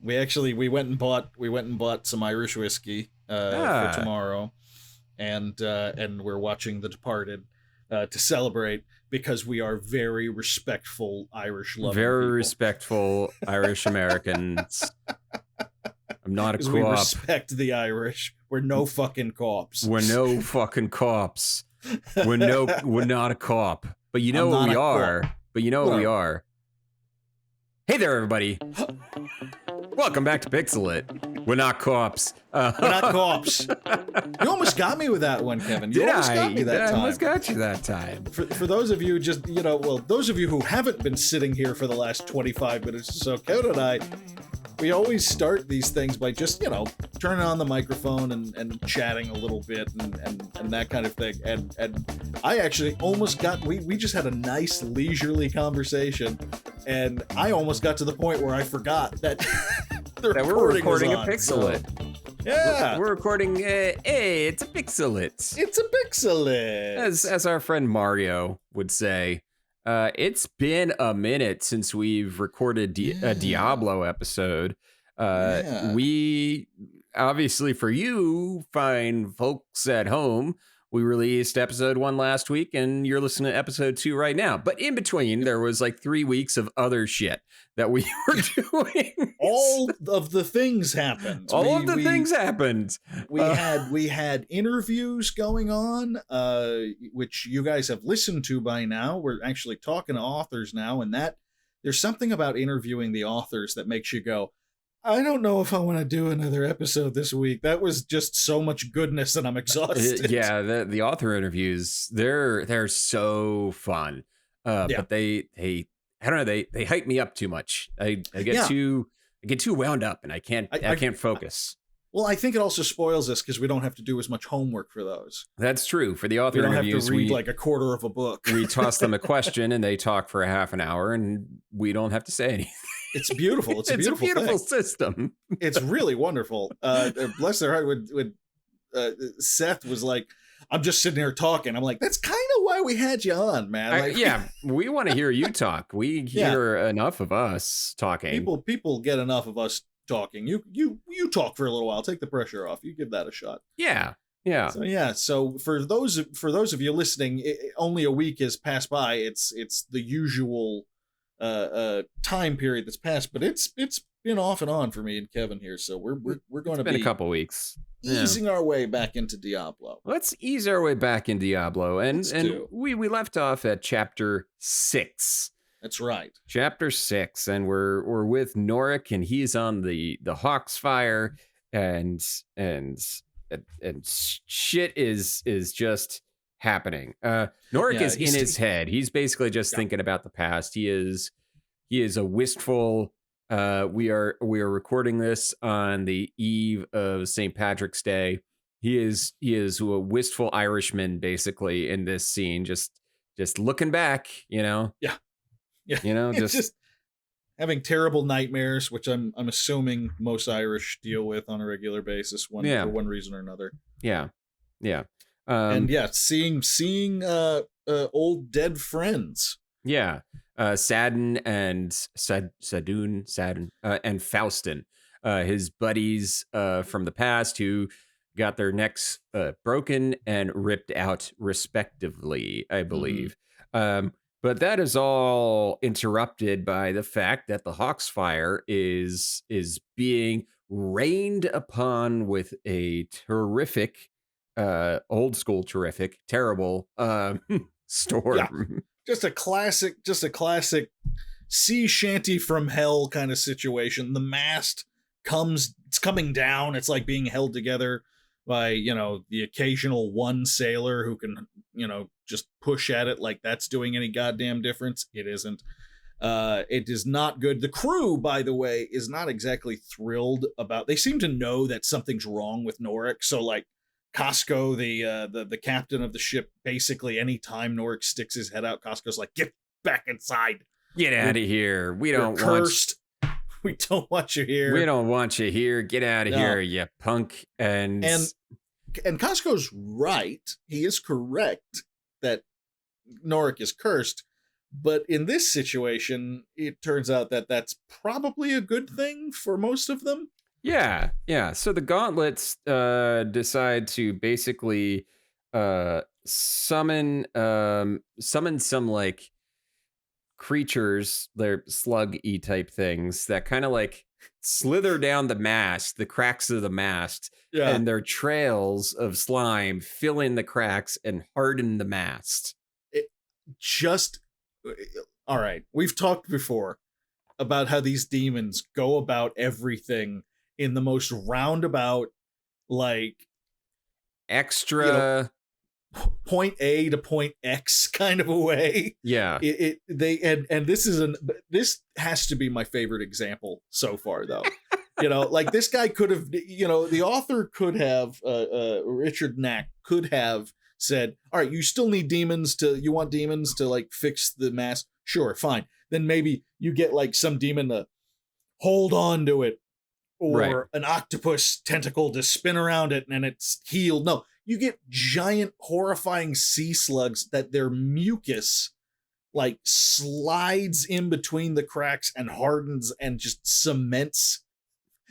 We went and bought some Irish whiskey for tomorrow, and we're watching The Departed to celebrate because we are very respectful Irish loving Very people. respectful Irish Americans. I'm not a cop. We respect the Irish. We're no fucking cops. We're no fucking cops. We're not a cop. But you know what we are. But you know what we are. Hey there, everybody. Welcome back to PixelLit. We're not cops. We're not cops. You almost got me with that one, Kevin. You almost got me that time. I almost got you that time. For those of you those of you who haven't been sitting here for the last 25 minutes or so, Kevin and I, we always start these things by just, turning on the microphone and chatting a little bit and that kind of thing. And I actually almost we just had a nice leisurely conversation, and I almost got to the point where I forgot that we're recording a PixelLit. So, yeah. We're recording it's a PixelLit. It's a PixelLit. As our friend Mario would say. It's been a minute since we've recorded a Diablo episode. We, obviously for you fine folks at home, we released episode 1 last week and you're listening to episode 2 right now. But in between, there was like 3 weeks of other shit that we were doing. All of the things happened. Things happened. We had interviews going on, which you guys have listened to by now. We're actually talking to authors now, and that there's something about interviewing the authors that makes you go, I don't know if I want to do another episode this week. That was just so much goodness, and I'm exhausted. Yeah, the author interviews, they're so fun. But they I don't know, they hype me up too much. I get too wound up, and I can't focus. Well, I think it also spoils us because we don't have to do as much homework for those. That's true. For the author interviews, we don't have to read like a quarter of a book. We toss them a question and they talk for a half an hour, and we don't have to say anything. It's beautiful. It's a beautiful system. It's really wonderful. Bless their heart. When Seth was like, I'm just sitting here talking. I'm like, that's kind of why we had you on, man. We want to hear you talk. We hear enough of us talking. People get enough of us talking. You talk for a little while. Take the pressure off. You give that a shot. Yeah. So for those of you listening, only a week has passed by. It's the usual time period that's passed, but it's been off and on for me and Kevin here. So we're going to be a couple weeks easing our way back into Diablo. Let's ease our way back in Diablo, and we left off at chapter 6. That's right, chapter 6, and we're with Norrec, and he's on the Hawk's Fire, and shit is just happening. Norrec is in his head. He's basically just thinking about the past. He is a wistful. We are recording this on the eve of St. Patrick's Day. He is a wistful Irishman basically in this scene, just looking back, Yeah. Just having terrible nightmares, which I'm assuming most Irish deal with on a regular basis, for one reason or another. Yeah. Seeing old dead friends. Yeah. Sadun and and Faustin, his buddies from the past who got their necks broken and ripped out respectively, I believe. Mm-hmm. But that is all interrupted by the fact that the Hawk's Fire is being rained upon with a terrific, old school terrific, terrible storm. Yeah. Just a classic sea shanty from hell kind of situation. The mast it's coming down. It's like being held together by, the occasional one sailor who can, just push at it like that's doing any goddamn difference. It isn't. It is not good. The crew, by the way, is not exactly thrilled about. They seem to know that something's wrong with Norrec. So like Costco, the captain of the ship, basically anytime Norrec sticks his head out, Costco's like, get back inside. Get out of here. We don't cursed. We don't want you here. We don't want you here. Get out of here, you punk. And Costco's right. He is correct that Norrec is cursed, But in this situation, it turns out that that's probably a good thing for most of them. Yeah, yeah. So the gauntlets decide to basically summon some like creatures, they're slug-y type things that kind of like slither down the mast, the cracks of the mast, Yeah. and their trails of slime fill in the cracks and harden the mast. It just all right. We've talked before about how these demons go about everything in the most roundabout, like, Extra, point A to point X kind of a way. yeah. And this has to be my favorite example so far, though. Like, this guy could have, the author could have, Richard Knack could have said, all right, you want demons to like fix the mask? Sure, fine. Then maybe you get like some demon to hold on to it, or Right. an octopus tentacle to spin around it and it's healed. No, you get giant, horrifying sea slugs that their mucus like slides in between the cracks and hardens and just cements.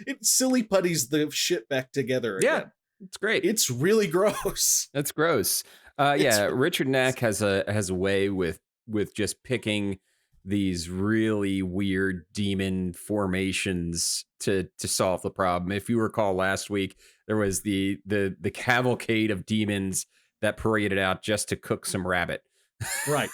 It silly putties the shit back together again. Yeah, it's great. It's really gross. That's gross. Yeah, Richard Knack has a way with just picking these really weird demon formations to solve the problem. If you recall last week, there was the cavalcade of demons that paraded out just to cook some rabbit. Right.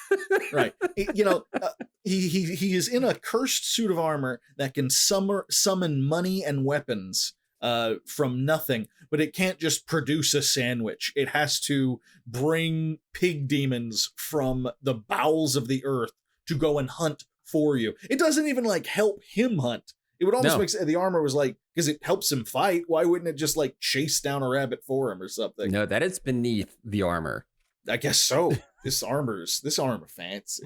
He is in a cursed suit of armor that can summon money and weapons from nothing, but it can't just produce a sandwich. It has to bring pig demons from the bowels of the earth to go and hunt for you. It doesn't even like help him hunt. It would almost make sense. The armor was like, because it helps him fight. Why wouldn't it just like chase down a rabbit for him or something? No, that is beneath the armor. I guess so. This armor fancy.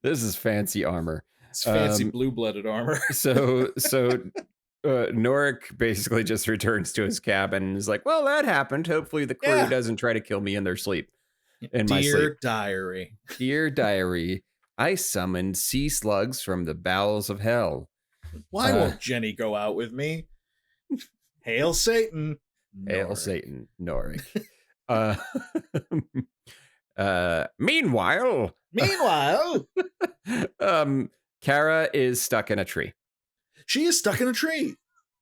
This is fancy armor. It's fancy blue-blooded armor. So Norrec basically just returns to his cabin and is like, well, that happened. Hopefully the crew doesn't try to kill me in their sleep. Dear diary. Dear diary, I summoned sea slugs from the bowels of hell. Why won't Jenny go out with me? Hail Satan. Hail Satan, Norrec. Meanwhile, Kara is stuck in a tree. She is stuck in a tree.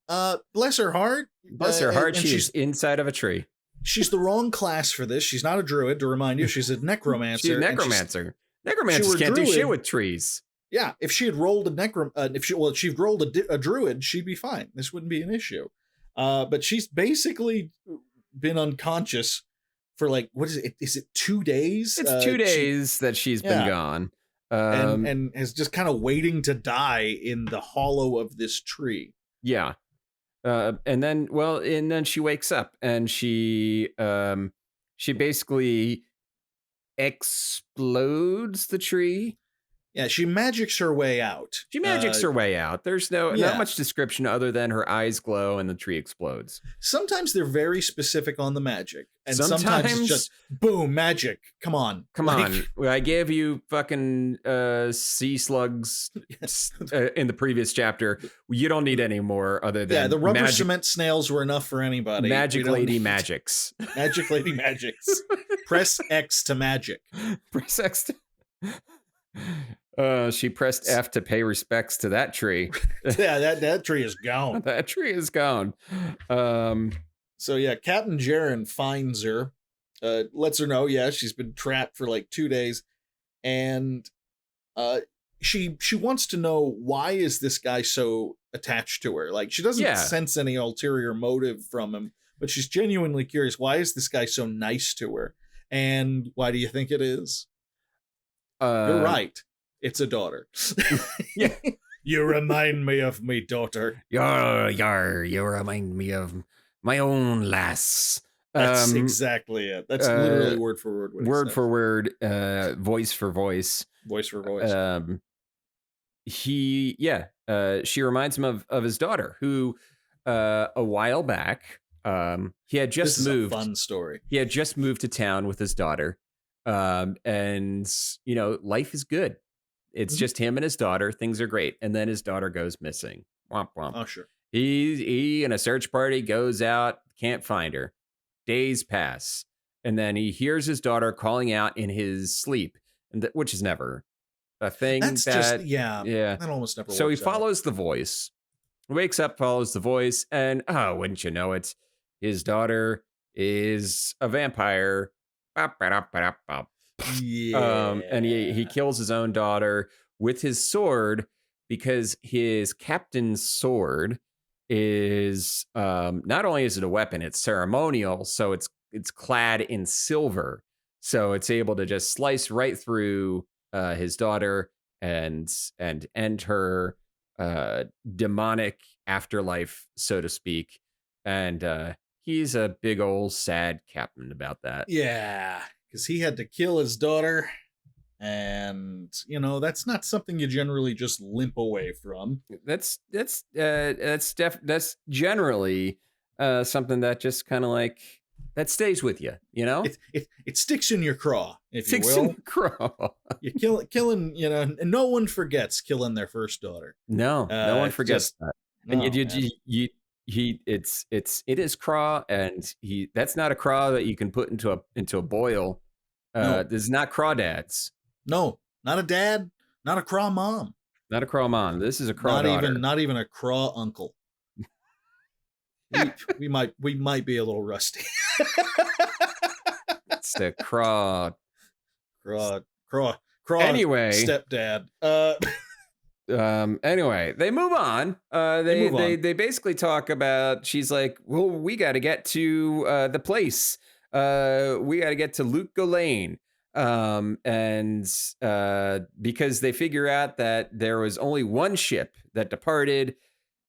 Bless her heart. Bless her heart. She's inside of a tree. She's the wrong class for this. She's not a druid, to remind you. She's a necromancer. She's a necromancer. Necromancers can't do shit with trees. Yeah, if she had rolled if she rolled a druid, she'd be fine. This wouldn't be an issue. But she's basically been unconscious for like, what is it? Is it 2 days? It's 2 days that she's been gone. And is just kind of waiting to die in the hollow of this tree. Yeah. And then she wakes up and she basically explodes the tree. Yeah, she magics her way out. Her way out. There's not much description other than her eyes glow and the tree explodes. Sometimes they're very specific on the magic. And sometimes it's just, boom, magic. Come on. I gave you fucking sea slugs in the previous chapter. You don't need any more other than... Yeah, the rubber cement snails were enough for anybody. Magic Lady Magics. Magic Lady Magics. Press X to magic. Press X to... She pressed F to pay respects to that tree. Yeah, that tree is gone. That tree is gone. So yeah, Captain Jaren finds her, lets her know, she's been trapped for like 2 days, and she wants to know, why is this guy so attached to her? Like, she doesn't sense any ulterior motive from him, but she's genuinely curious. Why is this guy so nice to her? And why do you think it is? You're right. It's a daughter. Yeah. You remind me of me daughter. Yarr, you remind me of my own lass. That's exactly it. That's literally word for word. Word for word, voice for voice. Voice for voice. She reminds him of his daughter, who a while back, he had just moved. A fun story. He had just moved to town with his daughter. And life is good. it's just him and his daughter. Things are great. And then his daughter goes missing. Womp womp. Oh, sure. He and a search party goes out, can't find her. Days pass. And then he hears his daughter calling out in his sleep, which is never a thing. That's that, just, yeah. That almost never So he works out. follows the voice, wakes up, follows the voice, and wouldn't you know it, his daughter is a vampire. Yeah. And he kills his own daughter with his sword, because his captain's sword is not only is it a weapon, it's ceremonial, so it's clad in silver, so it's able to just slice right through his daughter and end her demonic afterlife, so to speak. And he's a big old sad captain about that. Yeah, because he had to kill his daughter, and that's not something you generally just limp away from. That's generally something that just kind of like that stays with you, It sticks in your craw, if Sticks you will. in the craw. You killing, and no one forgets killing their first daughter. No one forgets that. And man. it is craw, and that's not a craw that you can put into a boil. No. This is not crawdads. No, not a dad, not a craw mom. Not a craw mom. This is a craw daughter. Not even a craw uncle. we might be a little rusty. It's the craw. Anyway, stepdad. Anyway, they move on. They basically talk about, she's like, well, we got to get to the place. We got to get to Luke Lane. And because they figure out that there was only one ship that departed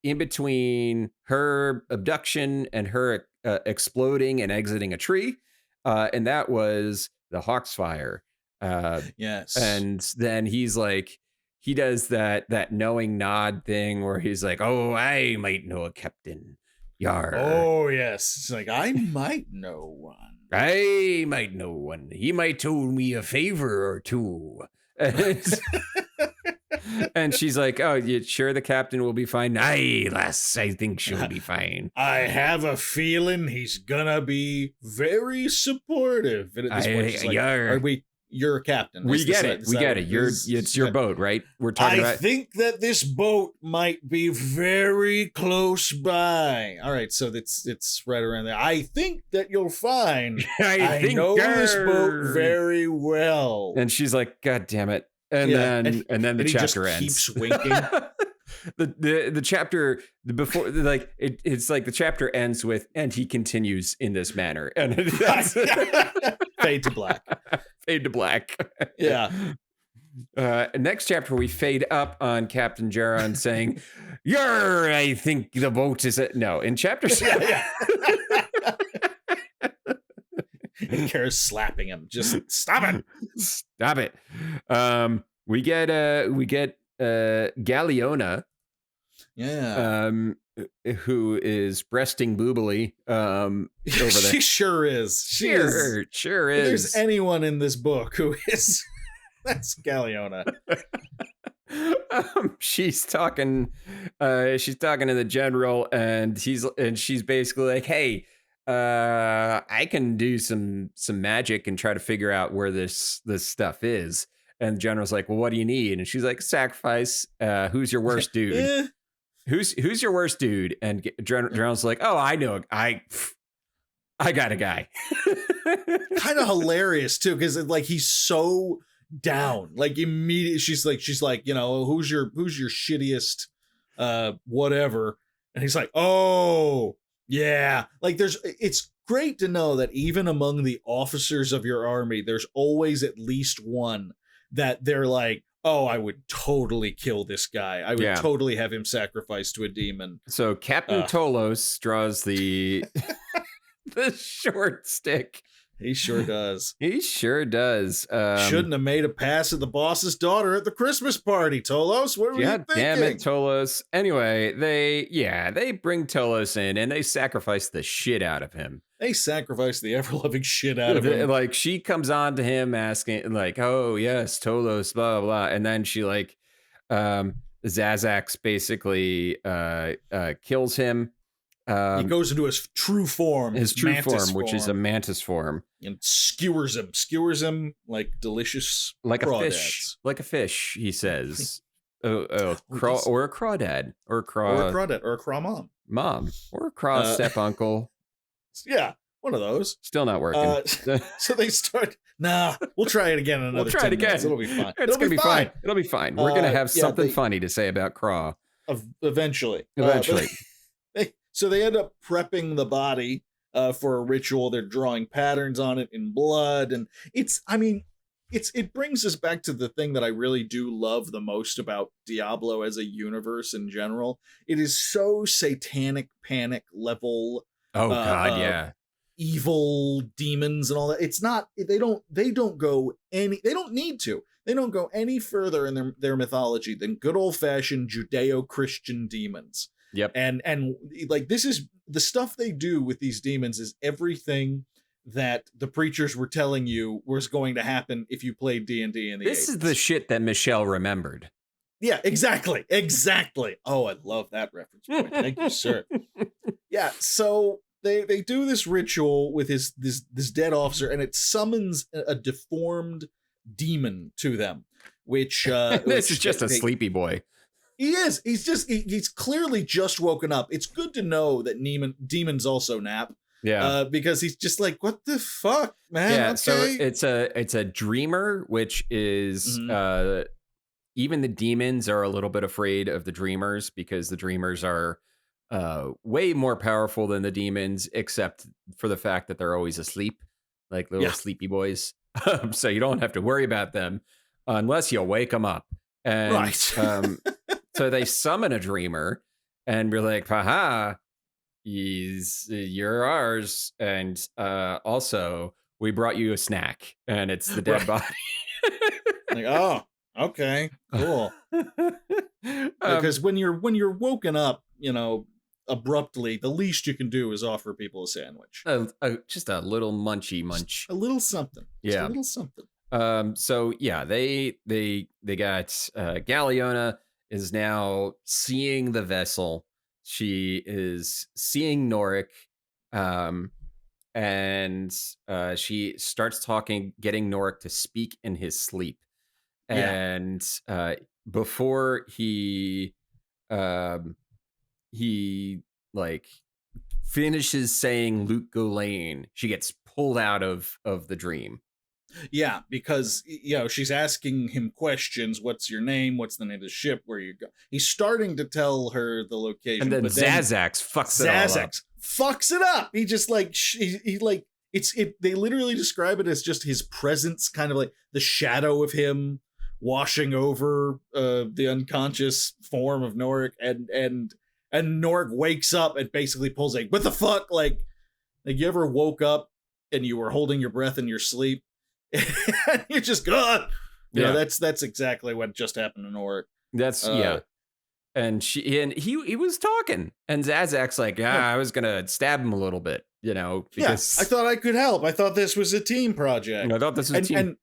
in between her abduction and her exploding and exiting a tree. And that was the Hawksfire. Yes. And then he's like, he does that knowing nod thing where he's like, oh, I might know a captain. Yarr. Oh, yes. It's like, I might know one. I might know one. He might do me a favor or two. And she's like, oh, you sure the captain will be fine? Aye, lass, I think she'll be fine. I have a feeling he's gonna be very supportive. And at this point, she's like, you're a captain. We get it. It's your boat, right? We're talking about. I think that this boat might be very close by. All right, so it's right around there. I think that you'll find. I know this boat very well. And she's like, God damn it! And then the chapter ends. Keeps winking. the chapter before, like it's like the chapter ends with, and he continues in this manner, and fade to black. Fade to black. Yeah. Next chapter, we fade up on Captain Jaron saying, "Yarr, I think the boat is no." In chapter 7, and Kara's slapping him. Just stop it. Stop it. We get Galliona. Yeah. Who is breasting boobily over there. She sure is. Sure is. If there's anyone in this book who is, that's Galliona. She's talking to the general, and she's basically like, hey, I can do some magic and try to figure out where this stuff is. And the general's like, well, what do you need? And she's like, sacrifice. Who's your worst dude? Who's your worst dude? And General's like, oh, I know. I got a guy. Kind of hilarious too, because like he's so down. Like immediately, she's like, who's your shittiest, whatever. And he's like, oh yeah. Like it's great to know that even among the officers of your army, there's always at least one that they're like, oh, I would totally kill this guy. I would totally have him sacrificed to a demon. So Captain Tolos draws the the short stick. He sure does. He sure does. Shouldn't have made a pass at the boss's daughter at the Christmas party, Tolos. What were you thinking? Damn it, Tolos. Anyway, they bring Tolos in and they sacrifice the shit out of him. They sacrifice the ever-loving shit out of him. Like, she comes on to him asking, like, oh, yes, Tolos, blah, blah, blah. And then she, like, Zazax basically kills him. He goes into his true form. His true form, which is a mantis form. And skewers him like delicious like crawdads. A fish. Like a fish, he says. Or a crawdad. Or a crawdad. Or a craw mom. Mom. Or a craw step uncle. Yeah, one of those. Still not working. So they start... Nah, we'll try it again in another 10 minutes. It'll be fine. It's going to be fine. It'll be fine. We're going to have something funny to say about Craw. Eventually. So they end up prepping the body for a ritual. They're drawing patterns on it in blood. And it brings us back to the thing that I really do love the most about Diablo as a universe in general. It is so satanic panic level. Oh, God, yeah. Evil demons and all that. It's not, they don't need to. They don't go any further in their mythology than good old-fashioned Judeo-Christian demons. Yep. And like, this is the stuff they do with these demons is everything that the preachers were telling you was going to happen if you played D&D in the 80s. This is the shit that Michelle remembered. Yeah, exactly. Oh, I love that reference point. Thank you, sir. Yeah, so they do this ritual with this dead officer, and it summons a deformed demon to them, which this is just a sleepy boy. He is. He's clearly just woken up. It's good to know that demons also nap. Yeah. Because he's just like, what the fuck, man? Yeah. Okay. So it's a dreamer, which is even the demons are a little bit afraid of the dreamers because the dreamers are way more powerful than the demons, except for the fact that they're always asleep, like little sleepy boys. So you don't have to worry about them unless you wake them up. And, right. So they summon a dreamer and we're like, haha, you're ours. And also we brought you a snack and it's the dead body. Like, oh, okay, cool. Because when you're woken up, abruptly, the least you can do is offer people a sandwich. Just a little munch. Just a little something. Yeah. A little something. So yeah, they got Galliona is now seeing the vessel. She is seeing Norrec, and she starts getting Norrec to speak in his sleep. And before he like finishes saying Luke Ghislaine, she gets pulled out of the dream. Yeah, because she's asking him questions. What's your name? What's the name of the ship? Where you go? He's starting to tell her the location. And then Zazax fucks it all up. Fucks it up. He just like they literally describe it as just his presence, kind of like the shadow of him washing over the unconscious form of Norrec, and Norrec wakes up and basically pulls a what the fuck, like you ever woke up and you were holding your breath in your sleep. And you're just gone. That's exactly what just happened to Norrec. That's and he was talking, and Zazax like, I was gonna stab him a little bit, because I thought I could help. I thought this was a team project. I thought this was a team.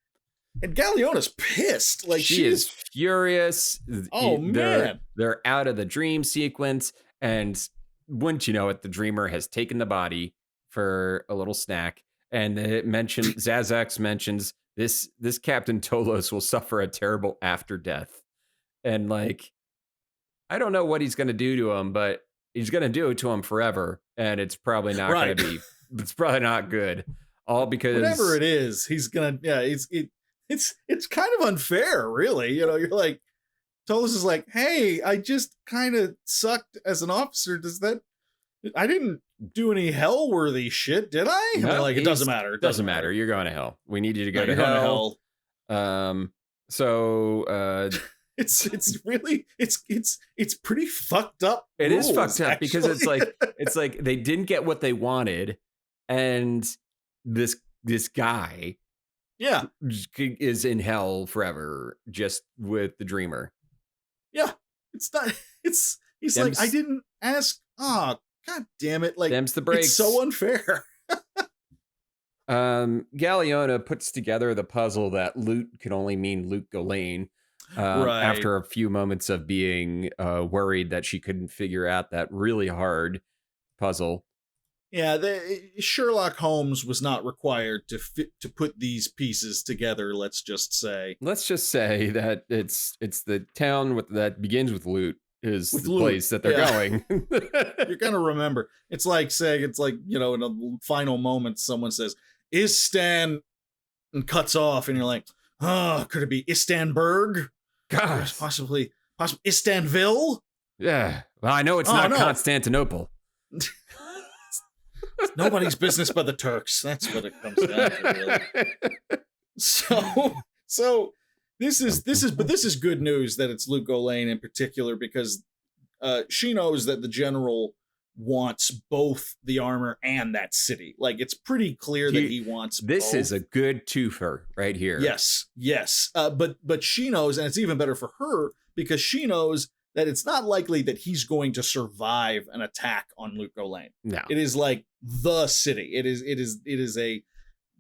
And Galliona's pissed. Like she is furious. Oh man, they're out of the dream sequence, and wouldn't you know it, the dreamer has taken the body for a little snack. And Zazax mentions this Captain Tolos will suffer a terrible after death. And like, I don't know what he's going to do to him, but he's going to do it to him forever. And it's probably not going to be, it's probably not good. All because whatever it is, he's going to, it's kind of unfair, really. You're like, Tolos is like, hey, I just kind of sucked as an officer. I didn't do any hell-worthy shit, did I? No, it doesn't matter. It doesn't matter. You're going to hell. We need you to go to hell. So it's really it's pretty fucked up. It is fucked up actually. Because it's like they didn't get what they wanted, and this this guy is in hell forever just with the dreamer. Yeah, it's not. He's like, I didn't ask. Oh, god damn it! Like, them's the breaks. It's so unfair. Galliona puts together the puzzle that loot can only mean Luke Ghislaine. After a few moments of being worried that she couldn't figure out that really hard puzzle. Yeah, Sherlock Holmes was not required to put these pieces together. Let's just say that it's the town that begins with loot is the loot. Place that they're going. You're gonna remember. It's like in a final moment, someone says, "Is Stan?" and cuts off, and you're like, "Oh, could it be Istanburg? Gosh, possibly Istanville." Yeah, well, I know it's not Constantinople. It's nobody's business but the Turks. That's what it comes down to, really. So this is good news that it's Luke Ghislaine in particular, because she knows that the general wants both the armor and that city. Like, it's pretty clear that he wants this both. Is a good twofer right here. Yes. But she knows, and it's even better for her, because she knows that it's not likely that he's going to survive an attack on Luke Ghislaine. No. It is like the city. It is a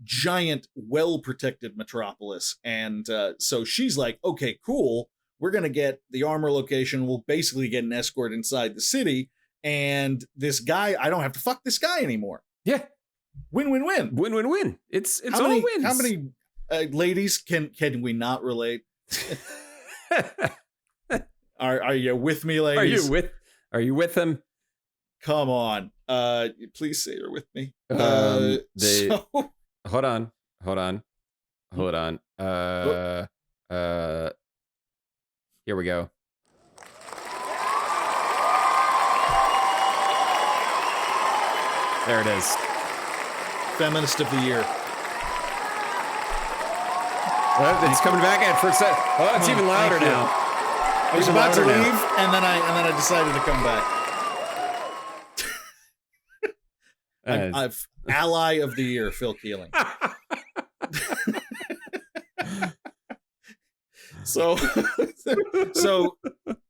giant, well-protected metropolis. And so she's like, okay, cool. We're going to get the armor location. We'll basically get an escort inside the city. And this guy, I don't have to fuck this guy anymore. Yeah. Win-win-win. Win-win-win. It's how all many, wins. How many ladies can we not relate? Are you with me, ladies? Are you with him? Come on. Please say you're with me. Hold on. Here we go. There it is. Feminist of the year. It's coming back at for a sec. Oh, it's even louder now. I was about to leave, and then I decided to come back. I've ally of the year, Phil Keeling. So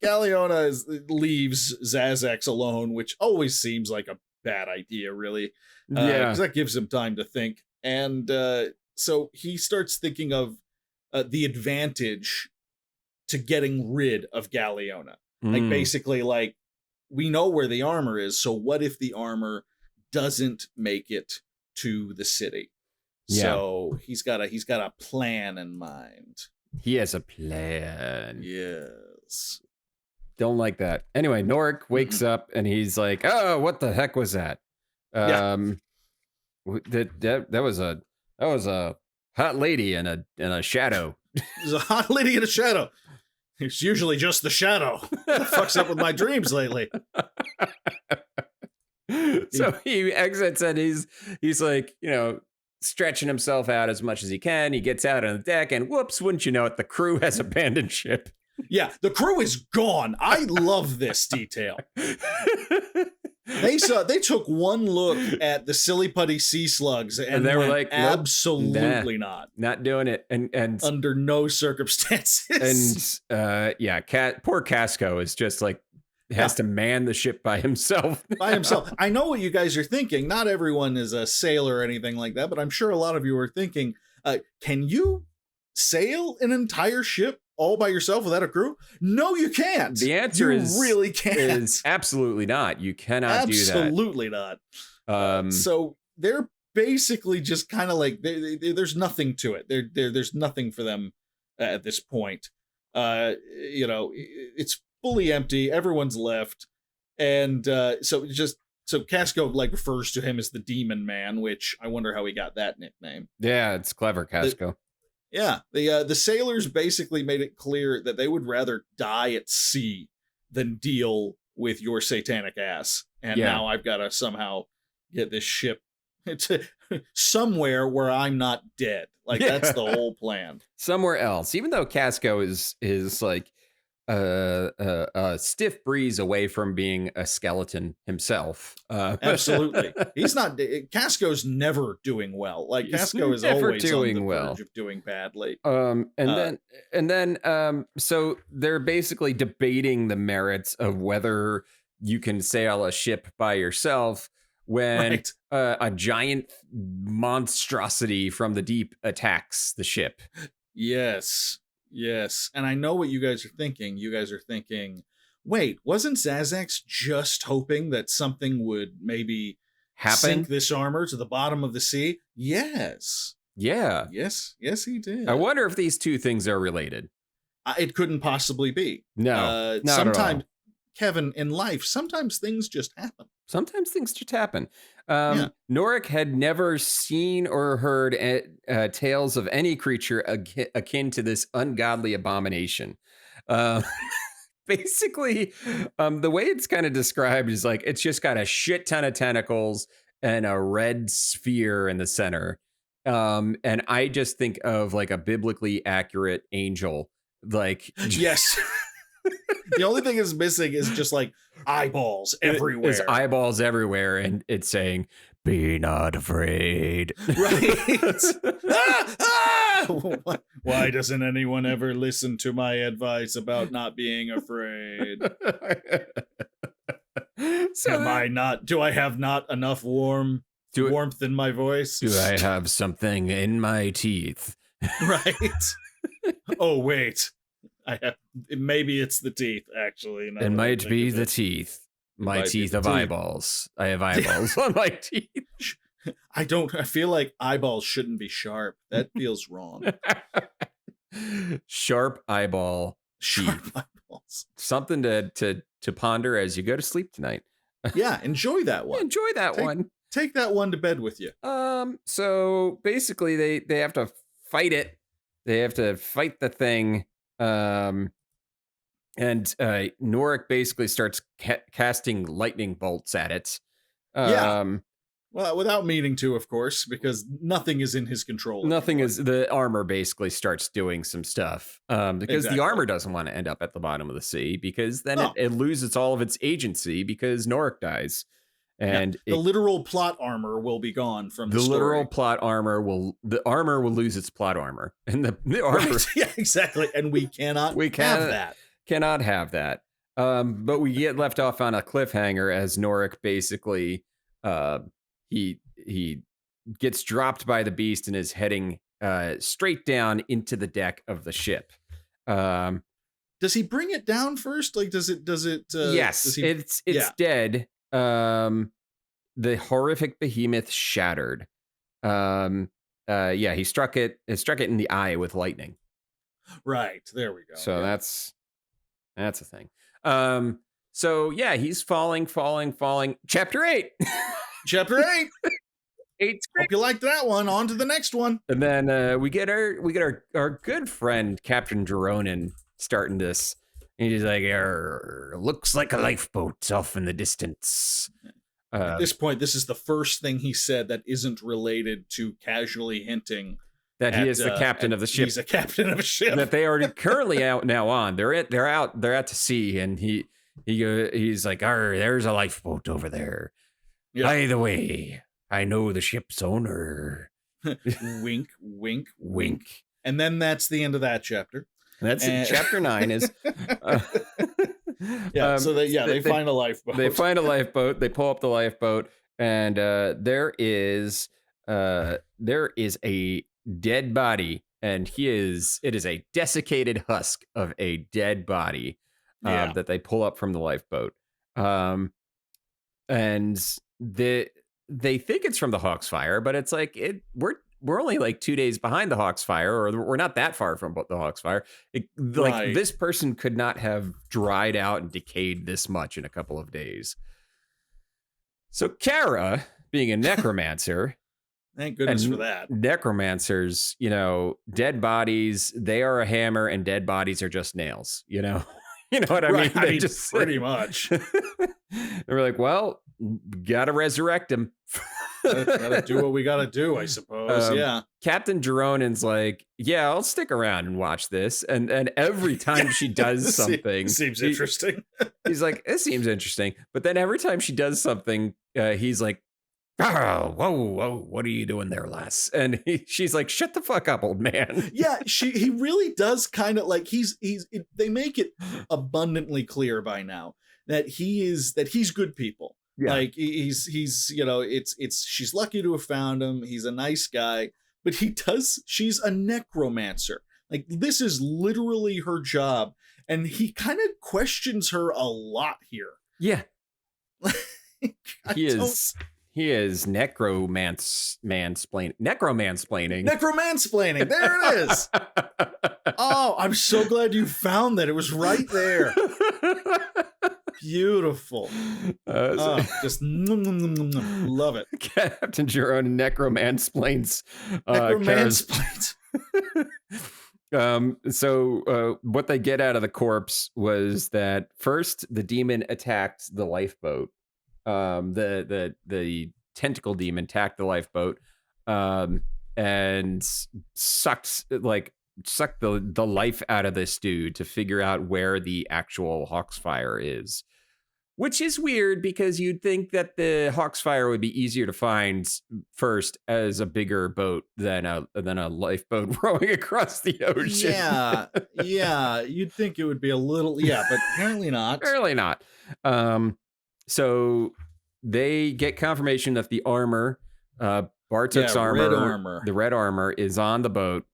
Galliona leaves Zazax alone, which always seems like a bad idea, really. Because that gives him time to think. And so he starts thinking of the advantage to getting rid of Galliona. Like, basically, like, we know where the armor is, so what if the armor doesn't make it to the city? So he's got a plan in mind. He has a plan. Yes. Don't like that. Anyway, Norrec wakes up and he's like, "Oh, what the heck was that?" That was a hot lady in a shadow. There's a hot lady in a shadow. It's usually just the shadow. What the fuck's up with my dreams lately? So he exits and he's like, stretching himself out as much as he can. He gets out on the deck and whoops, wouldn't you know it, the crew has abandoned ship. Yeah, the crew is gone. I love this detail. They took one look at the silly putty sea slugs and they were like, absolutely not doing it, and under no circumstances. And poor Casco is just like has to man the ship by himself. I know what you guys are thinking. Not everyone is a sailor or anything like that, but I'm sure a lot of you are thinking, can you sail an entire ship all by yourself without a crew? No, you can't. The answer really can't. Is absolutely not. You cannot do that. Absolutely not. So they're basically just kind of like, there's nothing to it. There's nothing for them at this point. It's fully empty. Everyone's left. And so Casco like refers to him as the Demon Man, which I wonder how he got that nickname. Yeah, it's clever, Casco. The sailors basically made it clear that they would rather die at sea than deal with your satanic ass. And now I've got to somehow get this ship to somewhere where I'm not dead. Like, that's the whole plan. Somewhere else. Even though Casco is like a stiff breeze away from being a skeleton himself. Absolutely. He's not. Casco's never doing well. Like, He's Casco is never always on doing the well. verge of doing badly. So they're basically debating the merits of whether you can sail a ship by yourself when a giant monstrosity from the deep attacks the ship. Yes. And I know what you guys are thinking. You guys are thinking, wait, wasn't Zazax just hoping that something would maybe sink this armor to the bottom of the sea? Yes. Yeah. Yes, he did. I wonder if these two things are related. It couldn't possibly be. No, not sometimes, at all. Kevin, in life, sometimes things just happen. Norrec had never seen or heard tales of any creature akin to this ungodly abomination. Basically, the way it's kind of described is like it's just got a shit ton of tentacles and a red sphere in the center. And I just think of like a biblically accurate angel. Like, yes. The only thing is missing is just like eyeballs everywhere. There's eyeballs everywhere, and it's saying, "Be not afraid." Right? Why doesn't anyone ever listen to my advice about not being afraid? Do I have not enough warmth in my voice? Do I have something in my teeth? Right. Oh, wait. Maybe it's the teeth, actually. It might be the teeth. My teeth of eyeballs. I have eyeballs on my teeth. I feel like eyeballs shouldn't be sharp. That feels wrong. Sharp eyeball. Sharp eyeballs. Something to ponder as you go to sleep tonight. Yeah, enjoy that one. Enjoy that one. Take that one to bed with you. So basically they have to fight it. They have to fight the thing. And Norrec basically starts casting lightning bolts at it. Well, without meaning to, of course, because nothing is in his control. The armor basically starts doing some stuff. Because the armor doesn't want to end up at the bottom of the sea, because then it loses all of its agency because Norrec dies. And the literal plot armor will be gone from the story. Literal plot armor the armor will lose its plot armor. And the armor. Right. Yeah, exactly. And we cannot have that. Cannot have that. But we get left off on a cliffhanger as Norrec basically he gets dropped by the beast and is heading straight down into the deck of the ship. Does he bring it down first? Like, does it yes, it's dead. The horrific behemoth shattered. He struck it in the eye with lightning. Right, there we go. So that's a thing. So yeah, he's falling. Chapter 8. Chapter 8. 8's great. Hope you liked that one. On to the next one. And then we get our good friend Captain Jeronin starting this. And he's like, looks like a lifeboat off in the distance. At this point, this is the first thing he said that isn't related to casually hinting that he is the captain of the ship. He's a captain of a ship that they are currently out now on. They're out to sea, and he's like, there's a lifeboat over there. Yeah. By the way, I know the ship's owner. Wink, wink, wink. And then that's the end of that chapter. That's chapter 9 is. So they find a lifeboat. They find a lifeboat. They pull up the lifeboat, and there is a dead body, and it is a desiccated husk of a dead body that they pull up from the lifeboat. And they think it's from the Hawk's fire, but it's like we're only like 2 days behind the Hawk's fire, or we're not that far from the Hawk's fire. This person could not have dried out and decayed this much in a couple of days. So Kara, being a necromancer, thank goodness for that. Necromancers, dead bodies, they are a hammer, and dead bodies are just nails. You know what I mean? They just pretty much. They were like, well, gotta resurrect him. Gotta do what we gotta do, I suppose. Yeah. Captain Geronen's like, yeah, I'll stick around and watch this. And every time she does something, seems interesting. He's like, it seems interesting. But then every time she does something, he's like, oh, whoa, what are you doing there, lass? And she's like, shut the fuck up, old man. Yeah, he really does kind of like they make it abundantly clear by now that he's good people. Yeah. Like he's she's lucky to have found him. He's a nice guy, but she's a necromancer. Like this is literally her job, and he kind of questions her a lot here. Yeah. He is necromansplaining. Necromansplaining. There it is. Oh, I'm so glad you found that. It was right there. Beautiful. Just love it. Captain Jerome necromansplains. So what they get out of the corpse was that first the demon attacked the lifeboat. The tentacle demon attacked the lifeboat, and sucked the life out of this dude to figure out where the actual Hawksfire is. Which is weird because you'd think that the Hawksfire would be easier to find first as a bigger boat than a lifeboat rowing across the ocean. Yeah, you'd think it would be a little, but apparently not. Apparently not. So they get confirmation that the armor, Bartok's armor, the red armor, is on the boat.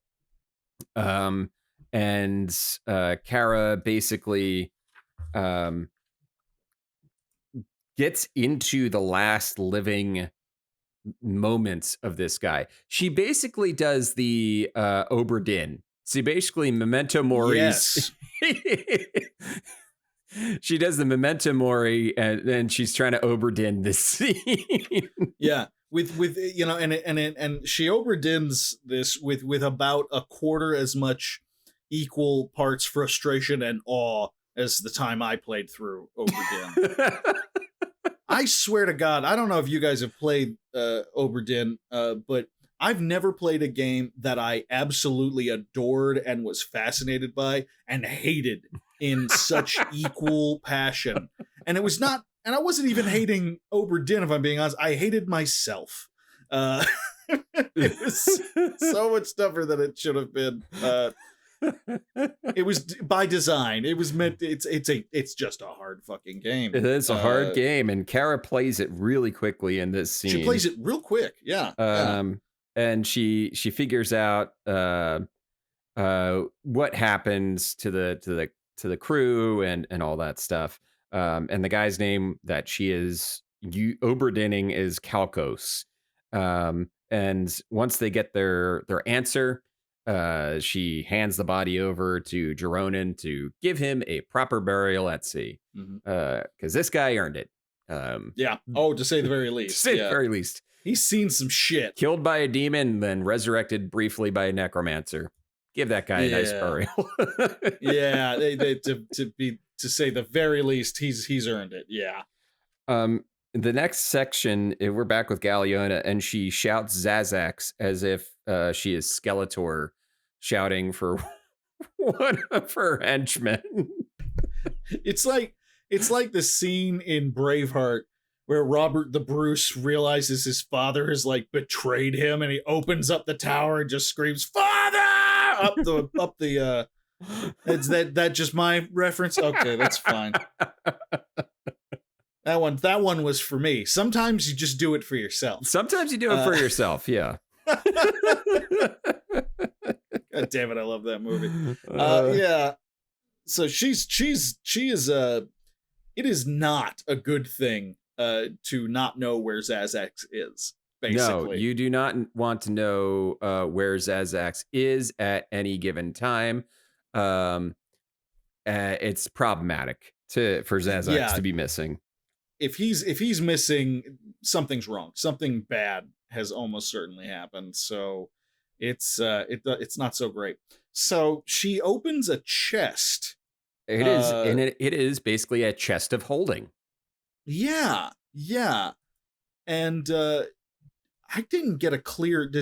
And Kara basically gets into the last living moments of this guy. She basically does the Oberdin. See, basically Memento Mori. Yes. She does the Memento Mori, and she's trying to Oberdin this scene. Yeah, with and she Oberdins this with about a quarter as much equal parts frustration and awe as the time I played through Oberdin. I swear to God, I don't know if you guys have played Oberdin, but I've never played a game that I absolutely adored and was fascinated by and hated in such equal passion. And it was not, and I wasn't even hating Oberdin, if I'm being honest. I hated myself. It was so much tougher than it should have been. It was by design. It was meant. It's just a hard fucking game. It is a hard game, and Kara plays it really quickly in this scene. She plays it real quick. Yeah. And she figures out what happens to the crew and all that stuff. And the guy's name that she is Oberdining is Kalkos. And once they get their answer, she hands the body over to Geronen to give him a proper burial at sea. Because this guy earned it. Yeah. Oh, to say the very least. To say the very least. He's seen some shit. Killed by a demon, then resurrected briefly by a necromancer. Give that guy a nice burial. Yeah, to say the very least, he's earned it. Yeah. The next section, we're back with Galeona, and she shouts Zazax as if she is Skeletor shouting for one of her henchmen. It's like the scene in Braveheart where Robert the Bruce realizes his father has like betrayed him, and he opens up the tower and just screams "Father!" up the. Is that just my reference? Okay, that's fine. That one was for me. Sometimes you just do it for yourself. Sometimes you do it for yourself. Yeah. God damn it! I love that movie. Yeah. So she is it is not a good thing to not know where Zazax is. Basically. No, you do not want to know where Zazax is at any given time. It's problematic for Zazax to be missing. If he's missing, something's wrong. Something bad has almost certainly happened. So it's not so great. So she opens a chest. It is, and it is basically a chest of holding. Yeah. And I didn't get a clear. Do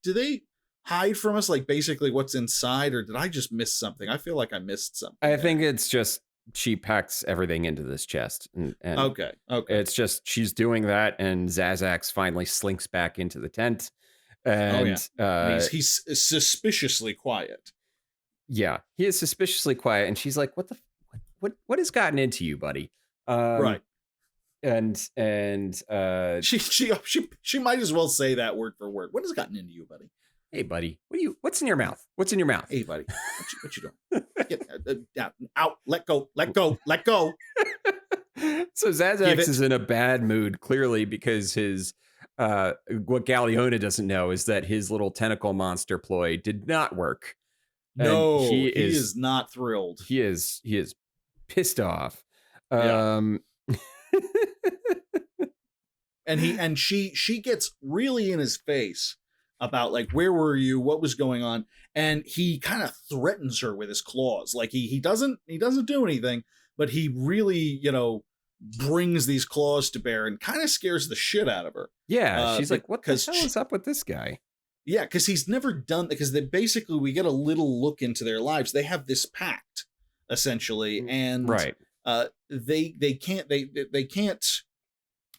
they hide from us like basically what's inside, or did I just miss something? I feel like I missed something. I think it's just she packs everything into this chest, and Okay. it's just she's doing that, and Zazax finally slinks back into the tent, and And he's suspiciously quiet. Yeah, he is suspiciously quiet, and she's like, what has gotten into you, buddy?" Right. And She might as well say that word for word. What has gotten into you, buddy? "Hey, buddy, what's in your mouth? What's in your mouth?" Hey, buddy, what you doing? Get out! Let go! Let go! Let go! So Zazax is in a bad mood, clearly, because his what Galeona doesn't know is that his little tentacle monster ploy did not work. No, he is not thrilled. He is pissed off. And she gets really in his face about like, where were you? What was going on? And he kind of threatens her with his claws. Like he doesn't do anything, but he really, brings these claws to bear and kind of scares the shit out of her. Yeah. She's like, what the hell is up with this guy? Yeah, because he's never done, because we get a little look into their lives. They have this pact, essentially, and right. They can't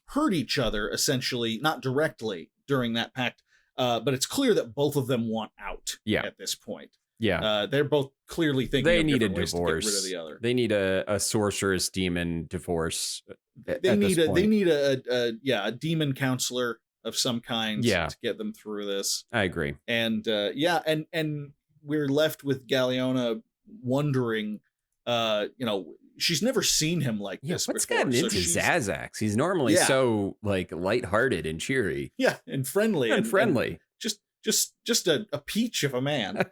hurt each other, essentially, not directly during that pact, but it's clear that both of them want out. At this point. Yeah, they're both clearly thinking they of need a divorce. To get rid of the other. They need a sorceress demon divorce. They need a demon counselor of some kind to get them through this. I agree. And and we're left with Galeona wondering, she's never seen him like this what's before. Gotten into Zazax? He's normally so like lighthearted and cheery. Yeah, and friendly. And friendly. Just a peach of a man.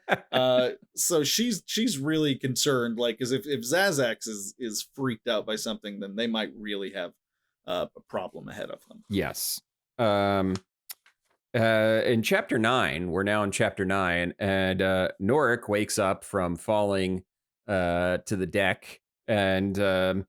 So she's really concerned, like, because if Zazax is freaked out by something, then they might really have a problem ahead of them. Yes. In chapter 9, we're now in chapter 9, and Norrec wakes up from falling to the deck, and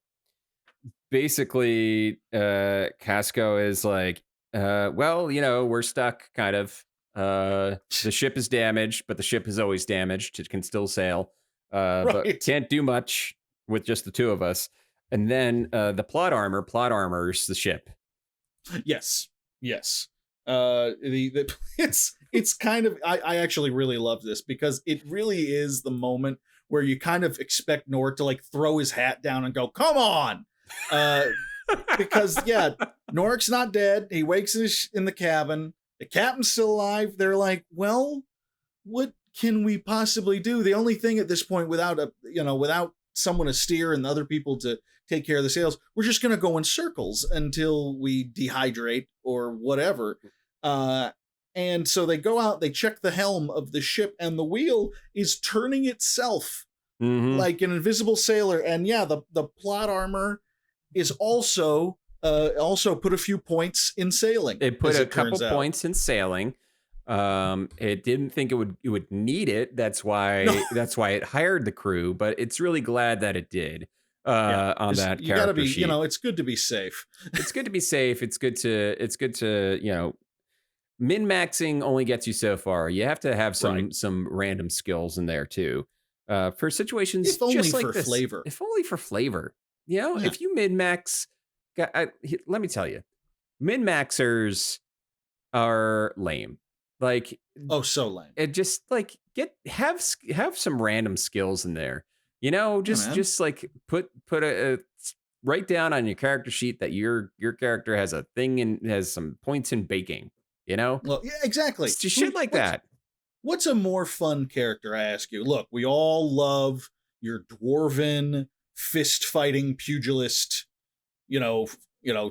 basically Casco is like, well, we're stuck, kind of. The ship is damaged, but the ship is always damaged. It can still sail, but can't do much with just the two of us. And then the plot armors the ship. Yes. It's kind of, I actually really love this, because it really is the moment where you kind of expect Norrec to like throw his hat down and go, come on. Because Norrec's not dead. He wakes in the cabin. The captain's still alive. They're like, well, what can we possibly do? The only thing at this point, without someone to steer and other people to take care of the sails, we're just going to go in circles until we dehydrate or whatever. And so they go out, they check the helm of the ship, and the wheel is turning itself like an invisible sailor. And the plot armor is also put a few points in sailing. It put a couple points in sailing. It didn't think it would need it. That's why it hired the crew, but it's really glad that it did. On that you gotta be sheet. It's good to be safe. It's good to be safe. It's good to min-maxing only gets you so far. You have to have some random skills in there too. For situations if only just like for this. Flavor. If only for flavor. If you min-max, let me tell you, min-maxers are lame. Like, so lame. It just like have some random skills in there. Just like put a write down on your character sheet that your character has a thing and has some points in baking. Well, yeah, exactly. It's just shit like that. What's a more fun character, I ask you? Look, we all love your dwarven fist fighting pugilist,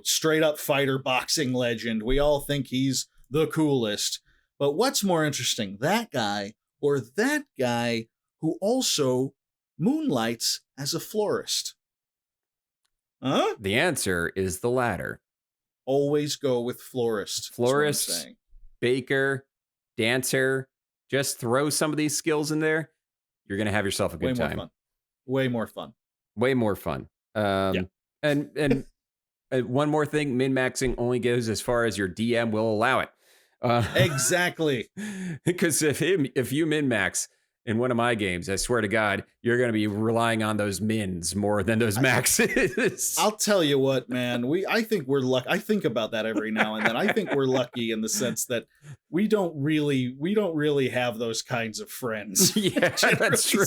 straight up fighter boxing legend. We all think he's the coolest. But what's more interesting, that guy or that guy who also moonlights as a florist? Huh? The answer is the latter. Always go with florist. Florist, baker, dancer. Just throw some of these skills in there. You're going to have yourself a good time. Way more fun. And one more thing, min-maxing only goes as far as your DM will allow it. Exactly. Because if you min max in one of my games, I swear to God, you're going to be relying on those mins more than those maxes. I'll tell you what, man. I think we're lucky. I think about that every now and then. I think we're lucky in the sense that we don't really have those kinds of friends. Yeah, that's true.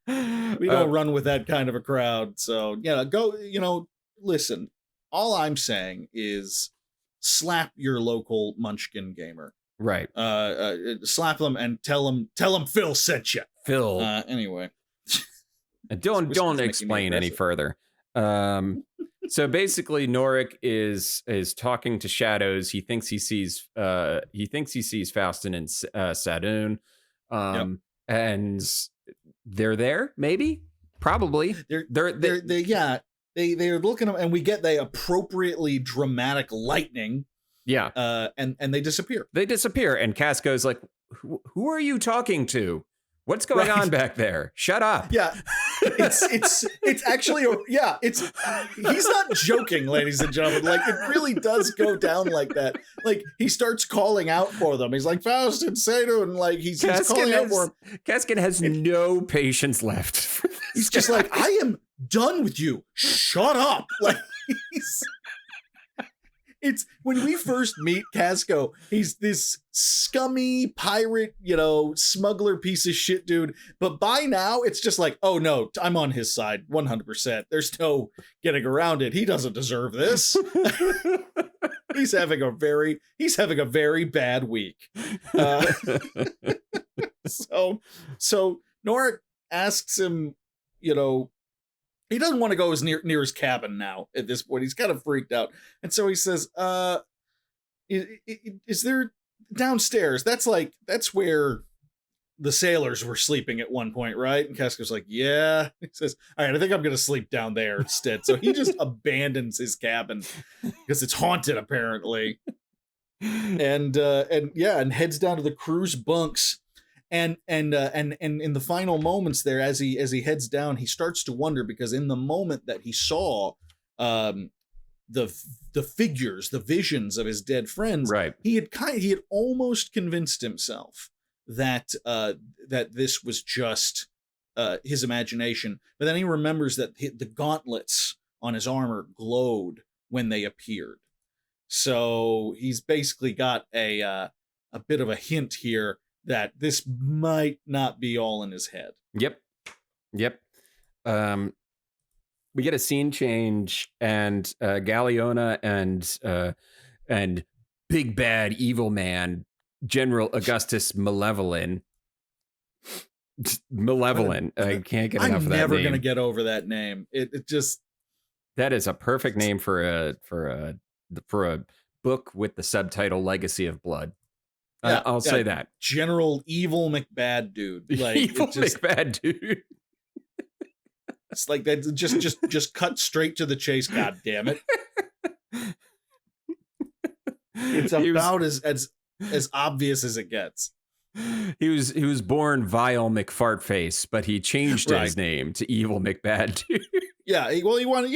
We don't run with that kind of a crowd. So, listen, all I'm saying is slap your local Munchkin gamer. Right. Slap them and tell them Phil sent you. Phil. Anyway. Don't explain any further. So basically Norrec is talking to shadows. He thinks he sees Faustin and Sadoun. And they're there, maybe, probably. They're looking, and we get the appropriately dramatic lightning. Yeah. And they disappear. And Casco's like, who are you talking to? What's going on back there? Shut up. Yeah. It's actually, he's not joking, ladies and gentlemen. Like, it really does go down like that. Like, he starts calling out for them. He's like, Faustin, Sadoun, like he's calling out for him. Caskin has no patience left. He's just like, I am done with you. Shut up. Like, it's when we first meet Casco, he's this scummy pirate, smuggler piece of shit dude. But by now, it's just like, oh no, I'm on his side 100%. There's no getting around it. He doesn't deserve this. He's having a very bad week. So Norrec asks him, he doesn't want to go as near his cabin now at this point. He's kind of freaked out. And so he says, is there downstairs? That's where the sailors were sleeping at one point, right? And Casco's like, yeah. He says, all right, I think I'm going to sleep down there instead. So he just abandons his cabin because it's haunted, apparently. And heads down to the crew's bunks. And in the final moments there, as he heads down, he starts to wonder, because in the moment that he saw the figures, the visions of his dead friends, right, he had almost convinced himself that this was just his imagination. But then he remembers that the gauntlets on his armor glowed when they appeared. So he's basically got a bit of a hint here that this might not be all in his head. Yep. We get a scene change, and Galliona and big bad evil man General Augustus Malevolent. I can't get enough of that name. I'm never gonna get over that name. It just, that is a perfect name for a book with the subtitle Legacy of Blood. Yeah, I'll say that. General Evil McBad Dude. Like, Evil McBad Dude. It's like that. Just cut straight to the chase. God damn it! It's about as obvious as it gets. He was born Vile McFartface, but he changed his name to Evil McBad Dude. Yeah, well, you want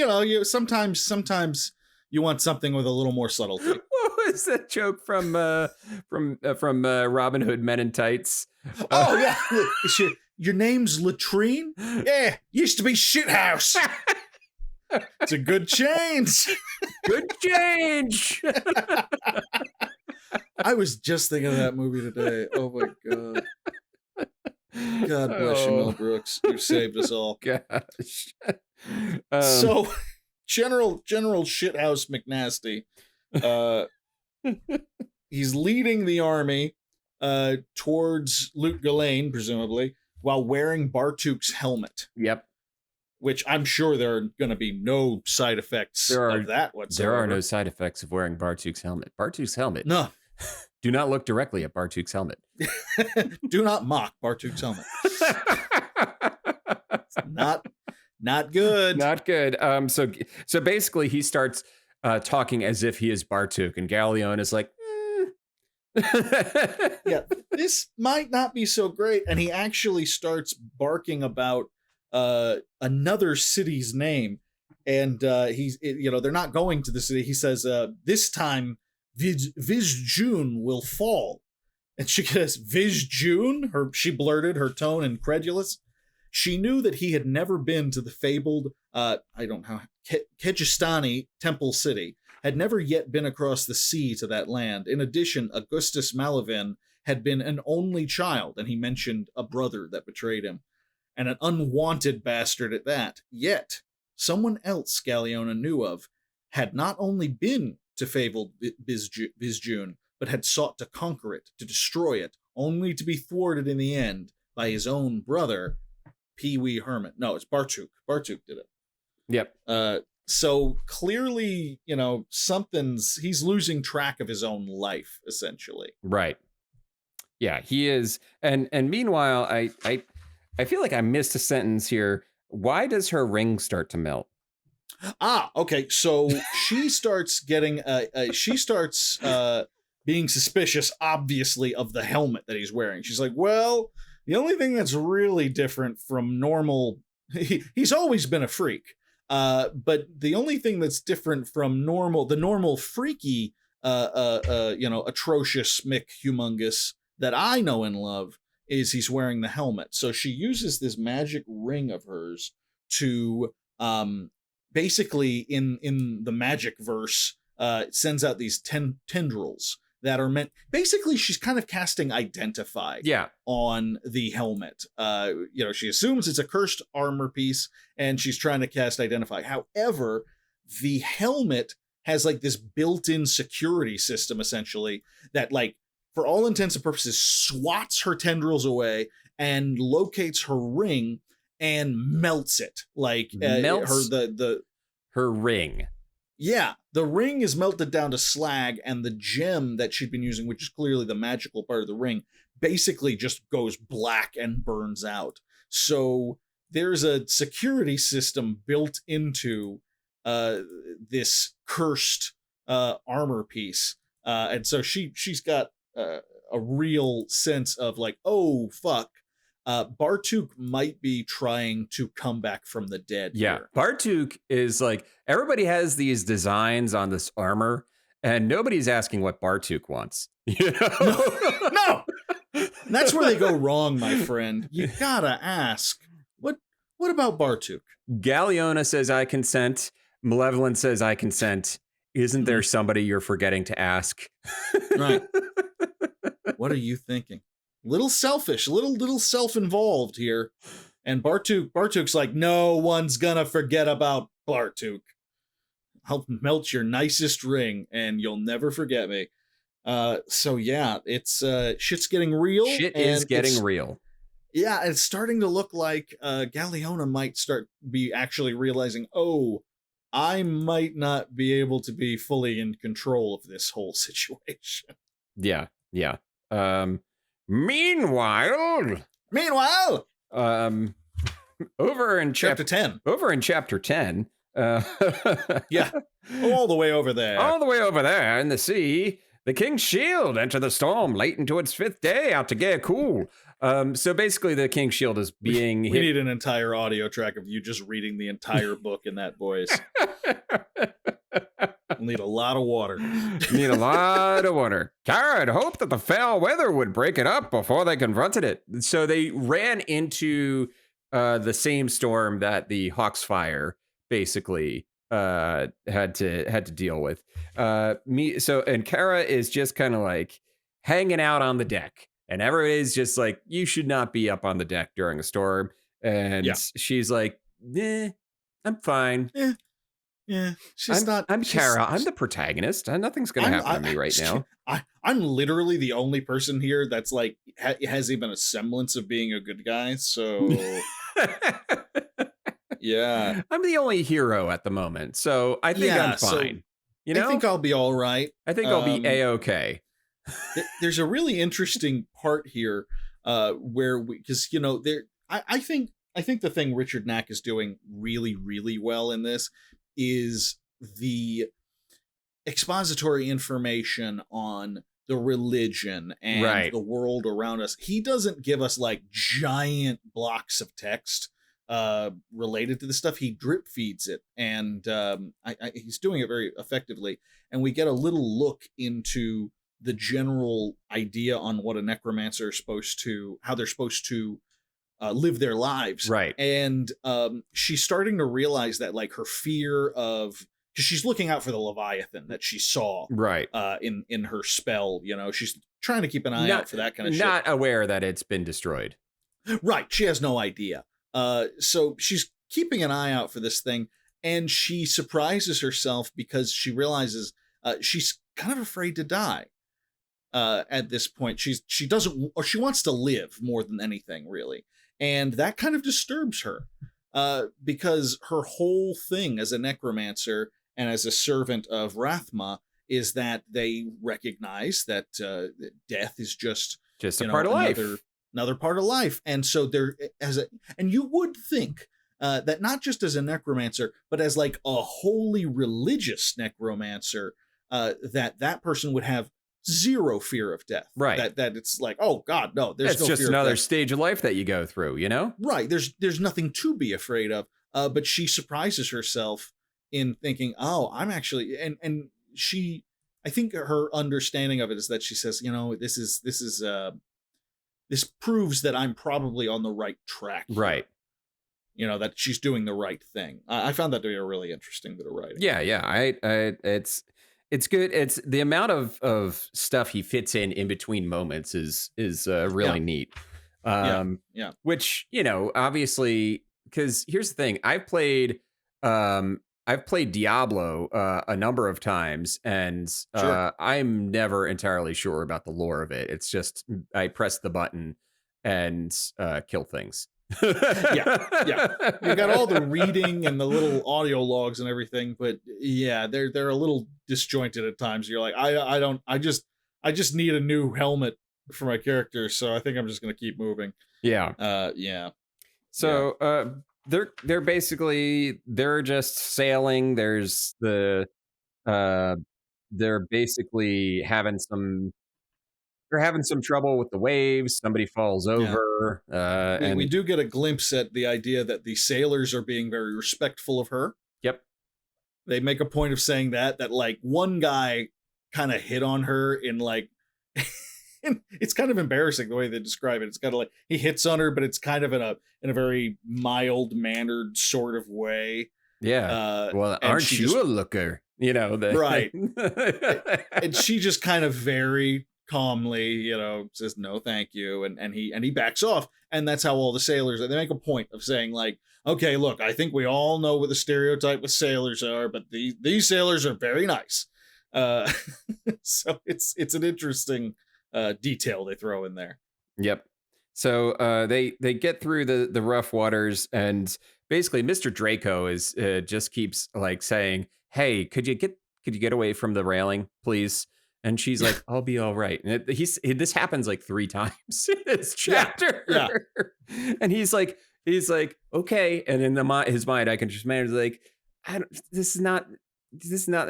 sometimes you want something with a little more subtlety. What was that joke from Robin Hood Men in Tights? Oh yeah, your name's Latrine? Yeah, used to be Shithouse. It's a good change. Good change. I was just thinking of that movie today. Oh my god. God bless you, Mel Brooks. You saved us all. Gosh. So, General Shithouse McNasty, he's leading the army towards Lut Ghislaine, presumably, while wearing Bartuk's helmet. Yep. Which I'm sure there are going to be no side effects of that whatsoever. There are no side effects of wearing Bartuk's helmet. Bartuk's helmet. No. Do not look directly at Bartuk's helmet. Do not mock Bartuk's helmet. Not good. Not good. So basically he starts talking as if he is Bartuk, and Gallion is like, yeah, this might not be so great. And he actually starts barking about another city's name. And they're not going to the city. He says, this time June will fall. And she goes, June? She blurted, her tone incredulous. She knew that he had never been to the fabled, Kejistani Temple City, had never yet been across the sea to that land. In addition, Augustus Malavin had been an only child, and he mentioned a brother that betrayed him, and an unwanted bastard at that. Yet, someone else Galeona knew of had not only been to fabled Bizjun, but had sought to conquer it, to destroy it, only to be thwarted in the end by his own brother, Pee Wee Hermit. No, it's Bartuk. Bartuk did it. Yep. So clearly, he's losing track of his own life, essentially. Right. Yeah, he is. And meanwhile, I feel like I missed a sentence here. Why does her ring start to melt? Okay. So she starts getting, being suspicious, obviously, of the helmet that he's wearing. She's like, well, the only thing that's really different from normal, he's always been a freak. But the only thing that's different from the normal freaky, atrocious Mick Humongous that I know and love is he's wearing the helmet. So she uses this magic ring of hers to, basically in the magic verse, sends out these tendrils that are meant, basically she's kind of casting Identify on the helmet. She assumes it's a cursed armor piece and she's trying to cast Identify. However, the helmet has like this built-in security system essentially that, like, for all intents and purposes, swats her tendrils away and locates her ring and melts it. Like her ring. Yeah, the ring is melted down to slag, and the gem that she'd been using, which is clearly the magical part of the ring, basically just goes black and burns out. So there's a security system built into this cursed armor piece. And so she's got a real sense of like, oh, fuck. Bartuk might be trying to come back from the dead. Yeah, here. Bartuk is like, everybody has these designs on this armor, and nobody's asking what Bartuk wants. No. That's where they go wrong, my friend. You gotta ask, what about Bartuk? Galeona says, I consent. Malevolent says, I consent. Isn't there somebody you're forgetting to ask? Right. What are you thinking? Little selfish, little self-involved here. And Bartuk's like, no one's gonna forget about Bartuk. I'll melt your nicest ring and you'll never forget me. So yeah, it's shit's getting real. Shit is getting real. Yeah, it's starting to look like Galeona might be actually realizing, oh, I might not be able to be fully in control of this whole situation. Yeah. Meanwhile, over in chapter 10. Over in chapter 10. Yeah. All the way over there. All the way over there in the sea. The King's Shield enter the storm late into its 5th day out to get cool. So basically the King's Shield is being we need an entire audio track of you just reading the entire book in that voice. We'll need a lot of water. Kara had hoped that the foul weather would break it up before they confronted it. So they ran into the same storm that the Hawksfire basically had to deal with. And Kara is just kind of like hanging out on the deck, and everybody's just like, you should not be up on the deck during a storm. And she's like, I'm fine. Yeah, I'm Kara. I'm the protagonist. Nothing's going to happen to me right now. I'm literally the only person here that's like has even a semblance of being a good guy. So yeah, I'm the only hero at the moment. So I think I'm fine. So I think I'll be all right. I think I'll be A-okay. There's a really interesting part here where I think the thing Richard Knack is doing really, really well in this is the expository information on the religion and the world around us. He doesn't give us like giant blocks of text related to this stuff, he drip feeds it, and he's doing it very effectively. And we get a little look into the general idea on what a necromancer is supposed to, how they're supposed to live their lives. Right. And she's starting to realize that, like, her fear of, because she's looking out for the Leviathan that she saw Right. In her spell, you know, she's trying to keep an eye out for that kind of shit. Not aware that it's been destroyed. Right. She has no idea. So she's keeping an eye out for this thing, and she surprises herself because she realizes she's kind of afraid to die. At this point, she doesn't, or she wants to live more than anything, really, and that kind of disturbs her, because her whole thing as a necromancer and as a servant of Rathma is that they recognize that death is just a part of life. Another part of life. And so and you would think that not just as a necromancer, but as like a wholly religious necromancer, that person would have zero fear of death. Right. That it's like, oh God, no, there's no just fear another of death. stage of life that you go through, you know? Right. There's nothing to be afraid of. But she surprises herself in thinking, oh, I'm actually, and she, I think her understanding of it is that she says, you know, this proves that I'm probably on the right track. Right. You know, that she's doing the right thing. I found that to be a really interesting bit of writing. Yeah. It's good. It's the amount of stuff he fits in between moments is really neat. Which, you know, obviously, because here's the thing, I've played Diablo a number of times, and I'm never entirely sure about the lore of it. It's just I press the button and kill things. Yeah. You got all the reading and the little audio logs and everything, but yeah, they're a little disjointed at times. You're like, I just need a new helmet for my character, so I think I'm just gonna keep moving. Yeah. So they're basically just sailing. There's they're basically having some trouble with the waves. Somebody falls over. And we do get a glimpse at the idea that the sailors are being very respectful of her. Yep. They make a point of saying that like one guy kind of hit on her in like it's kind of embarrassing the way they describe it. It's kind of like he hits on her, but it's kind of in a very mild mannered sort of way. Yeah. Well, aren't you a looker? You know, right. And she just kind of very calmly, you know, says no, thank you, and he backs off. And that's how all the sailors, they make a point of saying like, okay, look, I think we all know what the stereotype with sailors are, but these sailors are very nice. So it's an interesting detail they throw in there. Yep. So they get through the rough waters, and basically Mr. Draco is just keeps like saying, "Hey, could you get away from the railing, please?" And she's like, "I'll be all right." And this happens like 3 times in this chapter. Yeah. And he's like, "Okay." And in his mind, I can just imagine like, this is not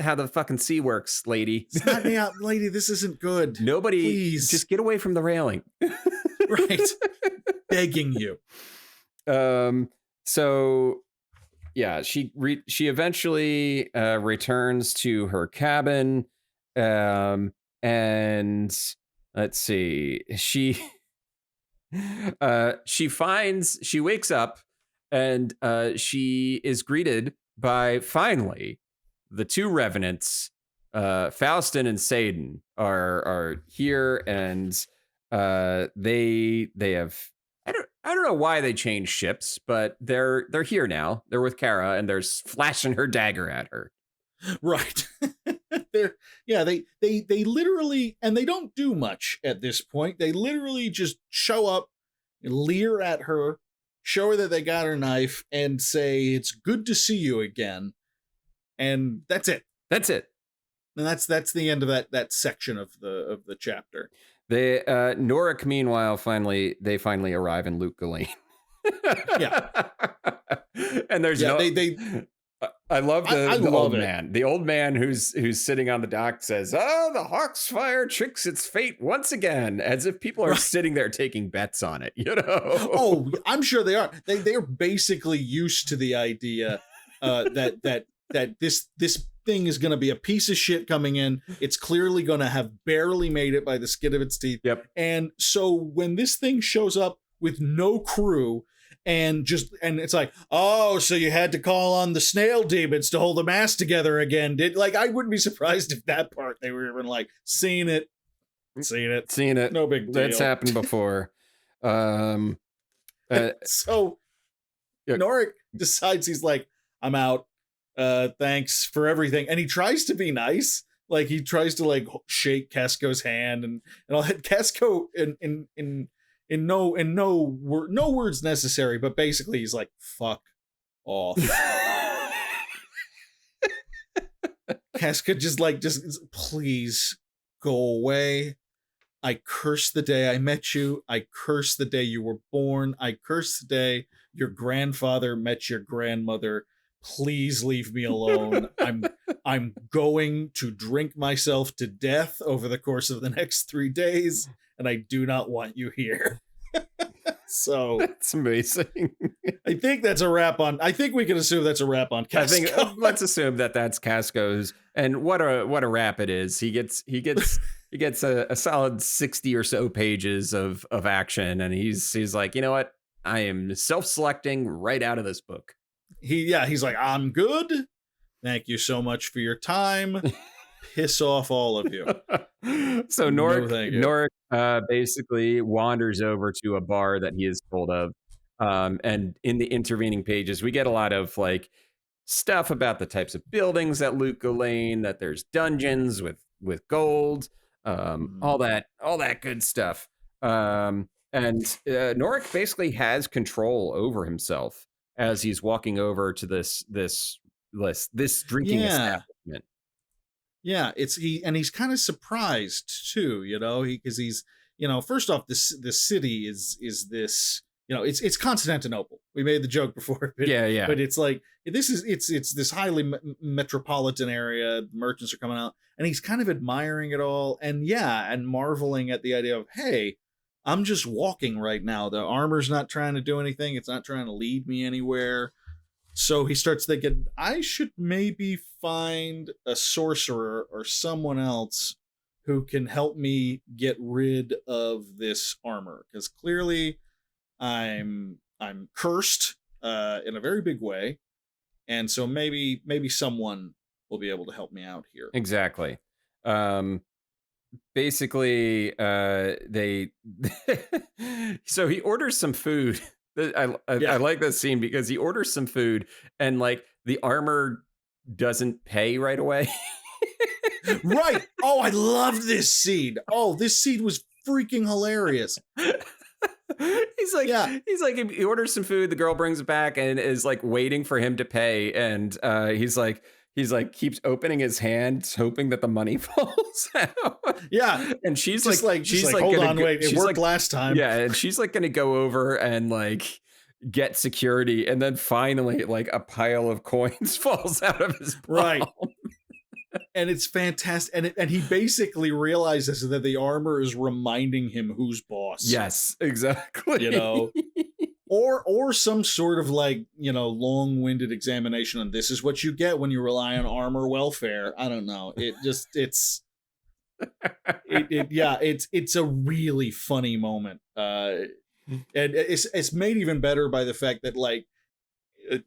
how the fucking sea works, lady. It's not me out, lady. This isn't good. Nobody, please just get away from the railing. Right. Begging you. So yeah, she eventually returns to her cabin. And let's see, she wakes up, and she is greeted by finally the 2 revenants. Faustin and Satan are here, and they have, I don't know why they changed ships, but they're here now. They're with Kara, and they're flashing her dagger at her. Right. They literally, and they don't do much at this point. They literally just show up, leer at her, show her that they got her knife, and say, "It's good to see you again." And that's it. And that's the end of that section of the chapter. Norrec, meanwhile, finally arrive in Luke Galane. Yeah. And there's I love I the love old it. man. The old man who's sitting on the dock says, "Oh, the Hawk's fire tricks its fate once again," as if people are Right. sitting there taking bets on it. You know? Oh, I'm sure they are. They're basically used to the idea that this thing is going to be a piece of shit coming in. It's clearly going to have barely made it by the skin of its teeth. Yep. And so when this thing shows up with no crew and it's like, oh, so you had to call on the snail demons to hold the mast together again. I wouldn't be surprised if that part they were even like, seen it. Seen it. No big deal. That's happened before. So Yeah. Norrec decides, he's like, I'm out. Thanks for everything. And he tries to be nice. Like, he tries to like shake Casco's hand and I'll hit Casco in no words necessary, but basically he's like, fuck off. Casca just please go away. I curse the day I met you. I curse the day you were born. I curse the day your grandfather met your grandmother. Please leave me alone. I'm going to drink myself to death over the course of the next 3 days, and I do not want you here. So that's amazing. I think that's a wrap on. I think we can assume that's a wrap on Casco. I think let's assume that's Casco's, and what a wrap it is. He gets a solid 60 or so pages of action, and he's like, you know what? I am self-selecting right out of this book. He's like, I'm good. Thank you so much for your time. Piss off, all of you. So Norrec basically wanders over to a bar that he is told of. And in the intervening pages, we get a lot of like stuff about the types of buildings that Luke Ghislaine, that there's dungeons with gold, all that good stuff. And Norrec basically has control over himself as he's walking over to this drinking establishment. Yeah, he's kind of surprised too, because he's, first off, this city is this, it's Constantinople. We made the joke before, but, yeah. But it's like it's this highly metropolitan area. Merchants are coming out, and he's kind of admiring it all, and marveling at the idea of, hey, I'm just walking right now. The armor's not trying to do anything. It's not trying to lead me anywhere. So he starts thinking, I should maybe find a sorcerer or someone else who can help me get rid of this armor, because clearly I'm cursed in a very big way, and so maybe someone will be able to help me out here. Exactly. Basically, they so he orders some food. I like this scene because he orders some food and like the armor doesn't pay right away. Right. Oh, I loved this scene. Oh, this scene was freaking hilarious. He's like, he orders some food. The girl brings it back and is like waiting for him to pay. And he's like, keeps opening his hand, hoping that the money falls out. Yeah. And she's just like, hold on, wait, it worked last time. Yeah. And she's like going to go over and like get security. And then finally, like a pile of coins falls out of his palm. Right. And it's fantastic. And he basically realizes that the armor is reminding him who's boss. Yes, exactly. Or some sort of like, long-winded examination on this is what you get when you rely on armor welfare. I don't know. It's a really funny moment. And it's made even better by the fact that like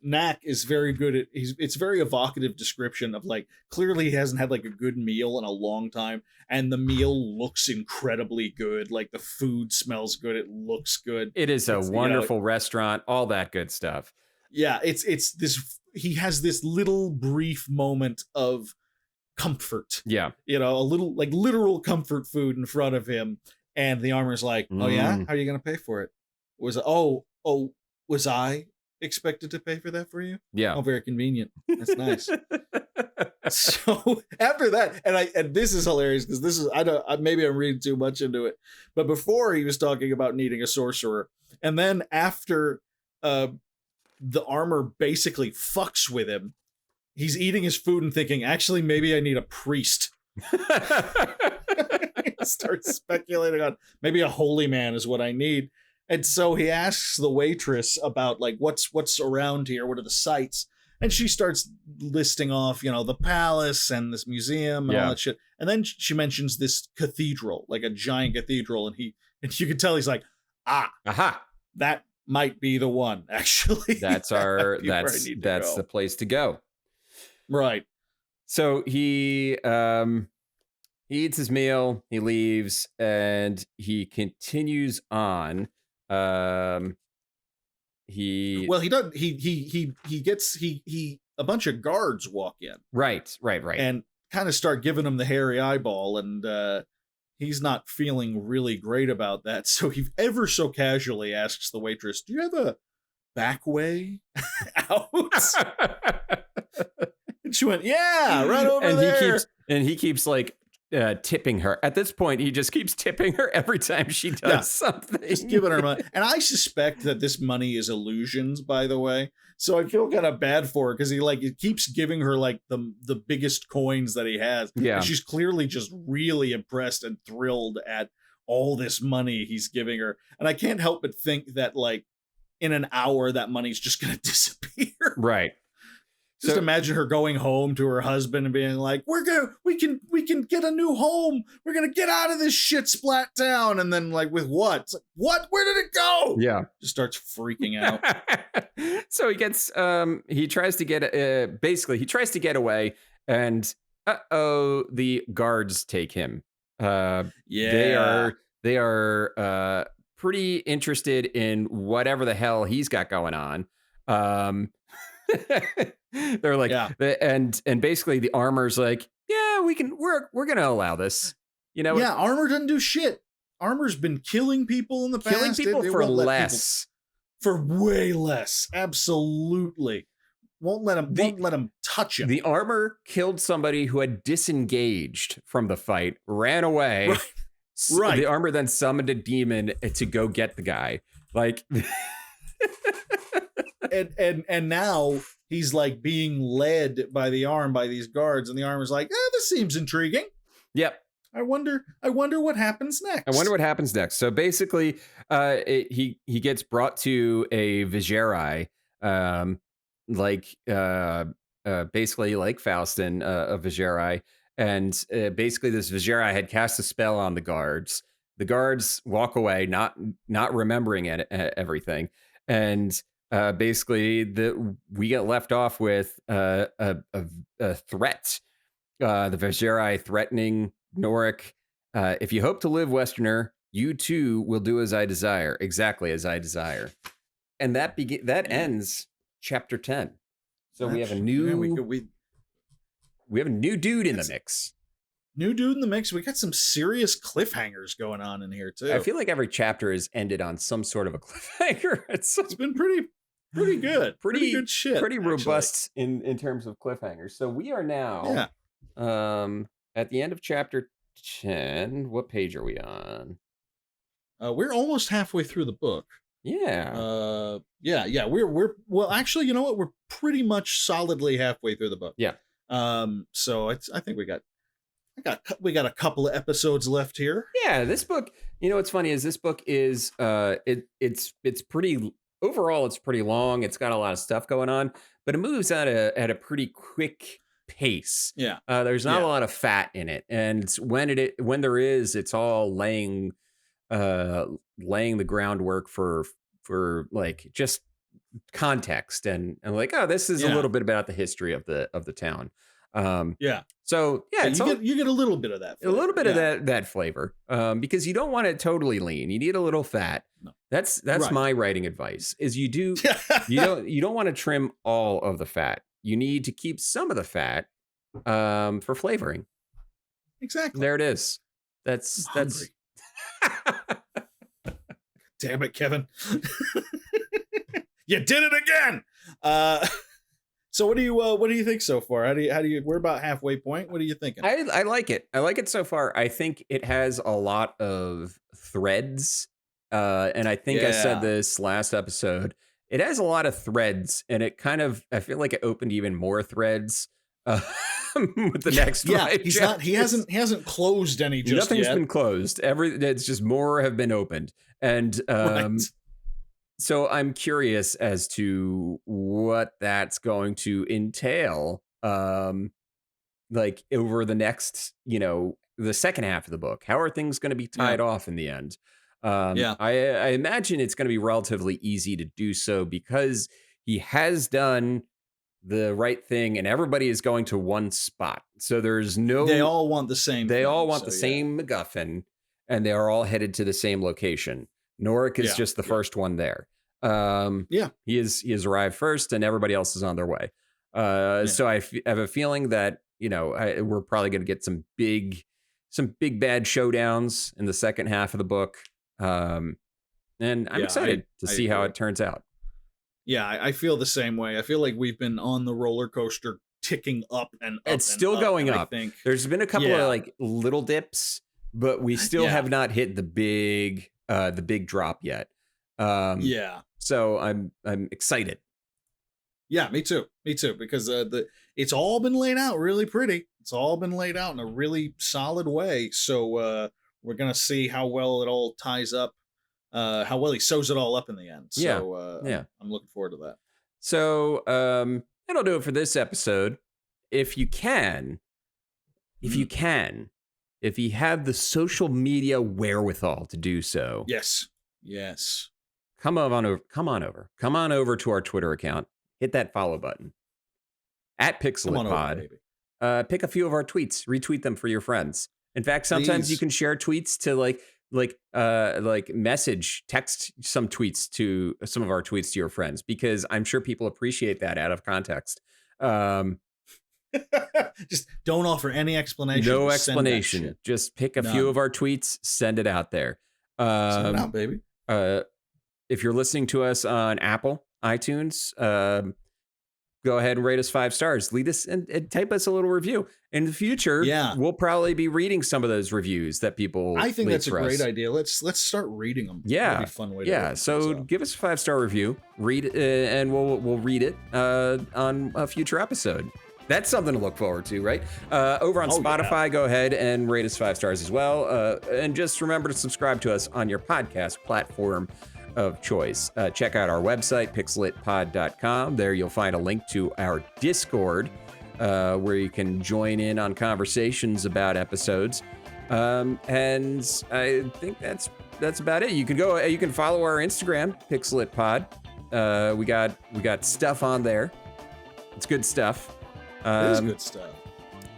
Knack is very good at it's very evocative description of like, clearly he hasn't had like a good meal in a long time, and the meal looks incredibly good. Like the food smells good, it looks good. It's a wonderful restaurant, all that good stuff. Yeah, it's this, he has this little brief moment of comfort. Yeah. A little like literal comfort food in front of him, and the armor's like, oh yeah, how are you gonna pay for it? Was I expected to pay for that for you? Yeah. Oh, very convenient. That's nice. So after that, and this is hilarious because this is, maybe I'm reading too much into it, but before he was talking about needing a sorcerer, and then after the armor basically fucks with him, he's eating his food and thinking, actually, maybe I need a priest. Starts speculating on maybe a holy man is what I need. And so he asks the waitress about like what's around here, what are the sights, and she starts listing off, you know, the palace and this museum and all that shit. And then she mentions this cathedral, like a giant cathedral, and you can tell he's like, aha, that might be the one. Actually, that's the place to go. Right. So he eats his meal, he leaves, and he continues on. He gets a bunch of guards walk in. Right. And kind of start giving him the hairy eyeball, and he's not feeling really great about that. So he ever so casually asks the waitress, "Do you have a back way out?" And she went, "Yeah, right over there." He keeps like tipping her. At this point, he just keeps tipping her every time she does something. Just giving her money. And I suspect that this money is illusions, by the way. So I feel kind of bad for her because he keeps giving her like the biggest coins that he has. Yeah. And she's clearly just really impressed and thrilled at all this money he's giving her. And I can't help but think that like in an hour that money's just gonna disappear. Right. Just imagine her going home to her husband and being like, we can get a new home. We're gonna get out of this shit splat town. And then like with what? It's like, what? Where did it go? Yeah. Just starts freaking out. So he gets he tries to get away, and the guards take him. They are pretty interested in whatever the hell he's got going on. They're like, and basically the armor's like, yeah, we're gonna allow this, you know. Yeah, armor doesn't do shit. Armor's been killing people in the past. Killing people for less, for way less. Absolutely, won't let him touch him. The armor killed somebody who had disengaged from the fight, ran away. Right. The armor then summoned a demon to go get the guy. Like. And now he's like being led by the arm by these guards, and the arm is like, this seems intriguing. Yep. I wonder what happens next. So basically, he gets brought to a Vigerai, basically like Faustin, a Vigerai, and basically this Vigerai had cast a spell on the guards. The guards walk away, not remembering everything, and basically we get left off with a threat. The Vigerai threatening Norrec. If you hope to live, Westerner, you too will do as I desire, exactly as I desire. And that ends chapter 10. So we have a new we have a new dude in the mix. New dude in the mix. We got some serious cliffhangers going on in here too. I feel like every chapter is ended on some sort of a cliffhanger. It's been pretty good. Pretty good shit. Pretty robust in terms of cliffhangers. So we are now at the end of chapter 10. What page are we on? We're almost halfway through the book. Yeah. We're well, actually, you know what? We're pretty much solidly halfway through the book. Yeah. So I think we got a couple of episodes left here. Yeah, this book, you know what's funny is this book is it's pretty overall it's pretty long. It's got a lot of stuff going on, but it moves at a pretty quick pace. Yeah. There's not a lot of fat in it. And when there is, it's all laying the groundwork for like just context and like, oh, this is a little bit about the history of the town. So you get a little bit of that flavor. A little bit of that flavor, because you don't want it totally lean. You need a little fat. No. That's my writing advice. Is you don't want to trim all of the fat. You need to keep some of the fat for flavoring. Exactly. There it is. That's Damn it, Kevin. You did it again. So what do you think so far? How do you we're about halfway point. What are you thinking? I like it. I like it so far. I think it has a lot of threads. And I think I said this last episode. it has a lot of threads, and it kind of, I feel like it opened even more threads with the next five chapters. He hasn't closed any just Nothing's yet. been closed. It's just more have been opened. And Right. so I'm curious as to what that's going to entail, like over the next, the second half of the book. How are things going to be tied off in the end? I imagine it's going to be relatively easy to do so because he has done the right thing and everybody is going to one spot. So there's no... They all want the same They thing, all want the same MacGuffin, and they are all headed to the same location. Norrec is just the first one there. He has arrived first, and everybody else is on their way. So I have a feeling that we're probably going to get some big bad showdowns in the second half of the book, and I'm excited to see how it turns out. Yeah, I feel the same way. I feel like we've been on the roller coaster ticking up and up. It's still going up. There's been a couple of like little dips, but we still have not hit the big drop yet. So I'm excited. Yeah, me too, because it's all been laid out really pretty. It's all been laid out in a really solid way. So we're gonna see how well it all ties up, how well he sews it all up in the end. So I'm looking forward to that. So that'll do it for this episode. If you have the social media wherewithal to do so, yes, come on over to our Twitter account. Hit that follow button at PixelLit Pod. Pick a few of our tweets, retweet them for your friends. In fact, sometimes you can share tweets to text some tweets to some of our tweets to your friends, because I'm sure people appreciate that out of context. Just don't offer any explanation. No explanation. Just pick a few of our tweets, send it out there. Send it out, baby. If you're listening to us on Apple iTunes, go ahead and rate us 5 stars. Lead us and type us a little review. In the future, we'll probably be reading some of those reviews that people. I think that's a great idea. Let's start reading them. That'd be a fun way to so give us a 5-star review. Read it, and we'll read it on a future episode. That's something to look forward to, right? Over on Spotify, go ahead and rate us 5 stars as well. And just remember to subscribe to us on your podcast platform of choice. Check out our website, pixellitpod.com. There you'll find a link to our Discord, where you can join in on conversations about episodes. And I think that's about it. You can follow our Instagram, PixelLitPod. We got stuff on there. It's good stuff. It is good stuff.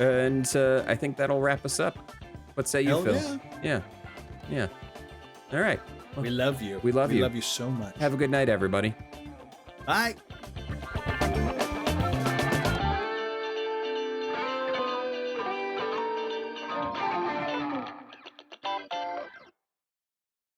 And I think that'll wrap us up. What say you, Phil? Yeah. All right. Well, we love you. We love you. We love you so much. Have a good night, everybody. Bye.